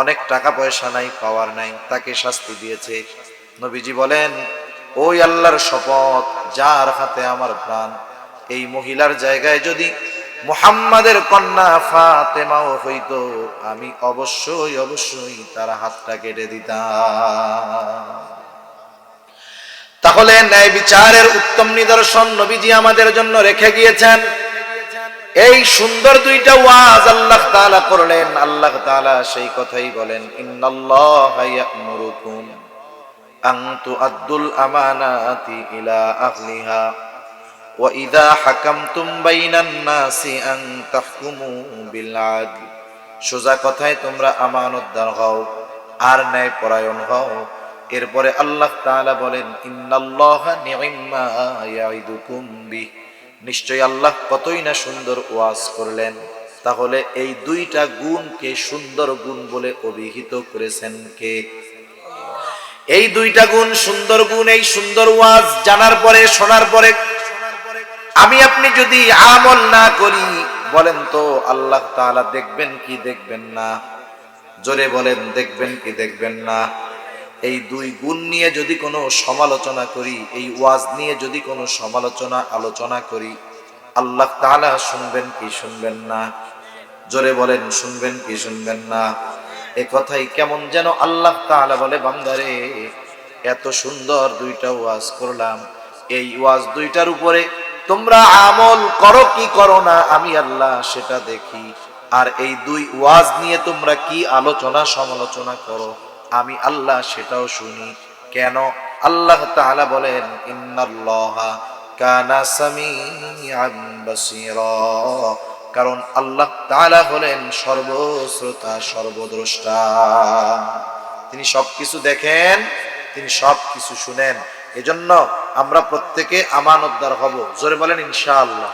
Speaker 1: অনেক টাকা পয়সা নাই, পাওয়ার নাই, তাকে শাস্তি দিয়েছে। নবীজি বলেন, ওই আল্লাহর শপথ যার হাতে আমার প্রাণ, এই মহিলার জায়গায় যদি মুহাম্মাদের কন্যা ফাতেমাও হইতো, আমি অবশ্যই অবশ্যই তার হাতটা কেটে দিতাম। তাহলে ন্যায় বিচারের উত্তম নিদর্শন নবীজি আমাদের জন্য রেখে গিয়েছেন। এই সুন্দর দুইটা ওয়াজ আল্লাহ তাআলা করলেন। আল্লাহ তাআলা সেই কথাই বলেন, ইন্নাল্লাহা ইয়া'মুরুকুম আন তু'আদ্দুল আমানাতি ইলা আহলিহা ওয়া ইযা হাকামতুম বাইনান নাসি আন তাহকুমু বিল আদল। সোজা কথায় তোমরা আমানতদার হও আর ন্যায় পরায়ণ হও। এরপরে আল্লাহ তাআলা বলেন, ইন্নাল্লাহা নি'ম্মা ইয়া'iদুকুম বিহ, নিশ্চয় আল্লাহ কতই না সুন্দর ওয়াজ করলেন। তাহলে এই দুইটা গুণকে সুন্দর গুণ বলে অভিহিত করেছেন কে? এই দুইটা গুণ সুন্দর গুণ। এই সুন্দর ওয়াজ জানার পরে, শোনার পরে আমি আপনি যদি আমল না করি, বলেন তো আল্লাহ তাআলা দেখবেন কি দেখবেন না? জোরে বলেন, দেখবেন কি দেখবেন না? এই দুই গুণ নিয়ে যদি কোনো সমালোচনা করি, এই ওয়াজ নিয়ে যদি কোনো সমালোচনা আলোচনা করি, আল্লাহ তাআলা শুনবেন কি শুনবেন না? জোরে বলেন, শুনবেন কি শুনবেন না? এ কথাই কেমন যেন আল্লাহ তাআলা বলে, বান্দারে এত সুন্দর দুইটা ওয়াজ করলাম, এই ওয়াজ দুইটার উপরে তোমরা আমল করো কি করো না আমি আল্লাহ সেটা দেখি। আর এই দুই ওয়াজ নিয়ে তোমরা কি আলোচনা সমালোচনা করো আমি আল্লাহ সেটাও শুনি। কেন? আল্লাহ তাআলা বলেন, ইন্নাল্লাহা কানা সামিআন বাসীরা, কারণ আল্লাহ তাআলা হলেন সর্বশ্রোতা সর্বদ্রষ্টা। তিনি সবকিছু দেখেন, তিনি সবকিছু শুনেন। এজন্য আমরা প্রত্যেকে আমানতদার হব। জোরে বলেন ইনশাআল্লাহ।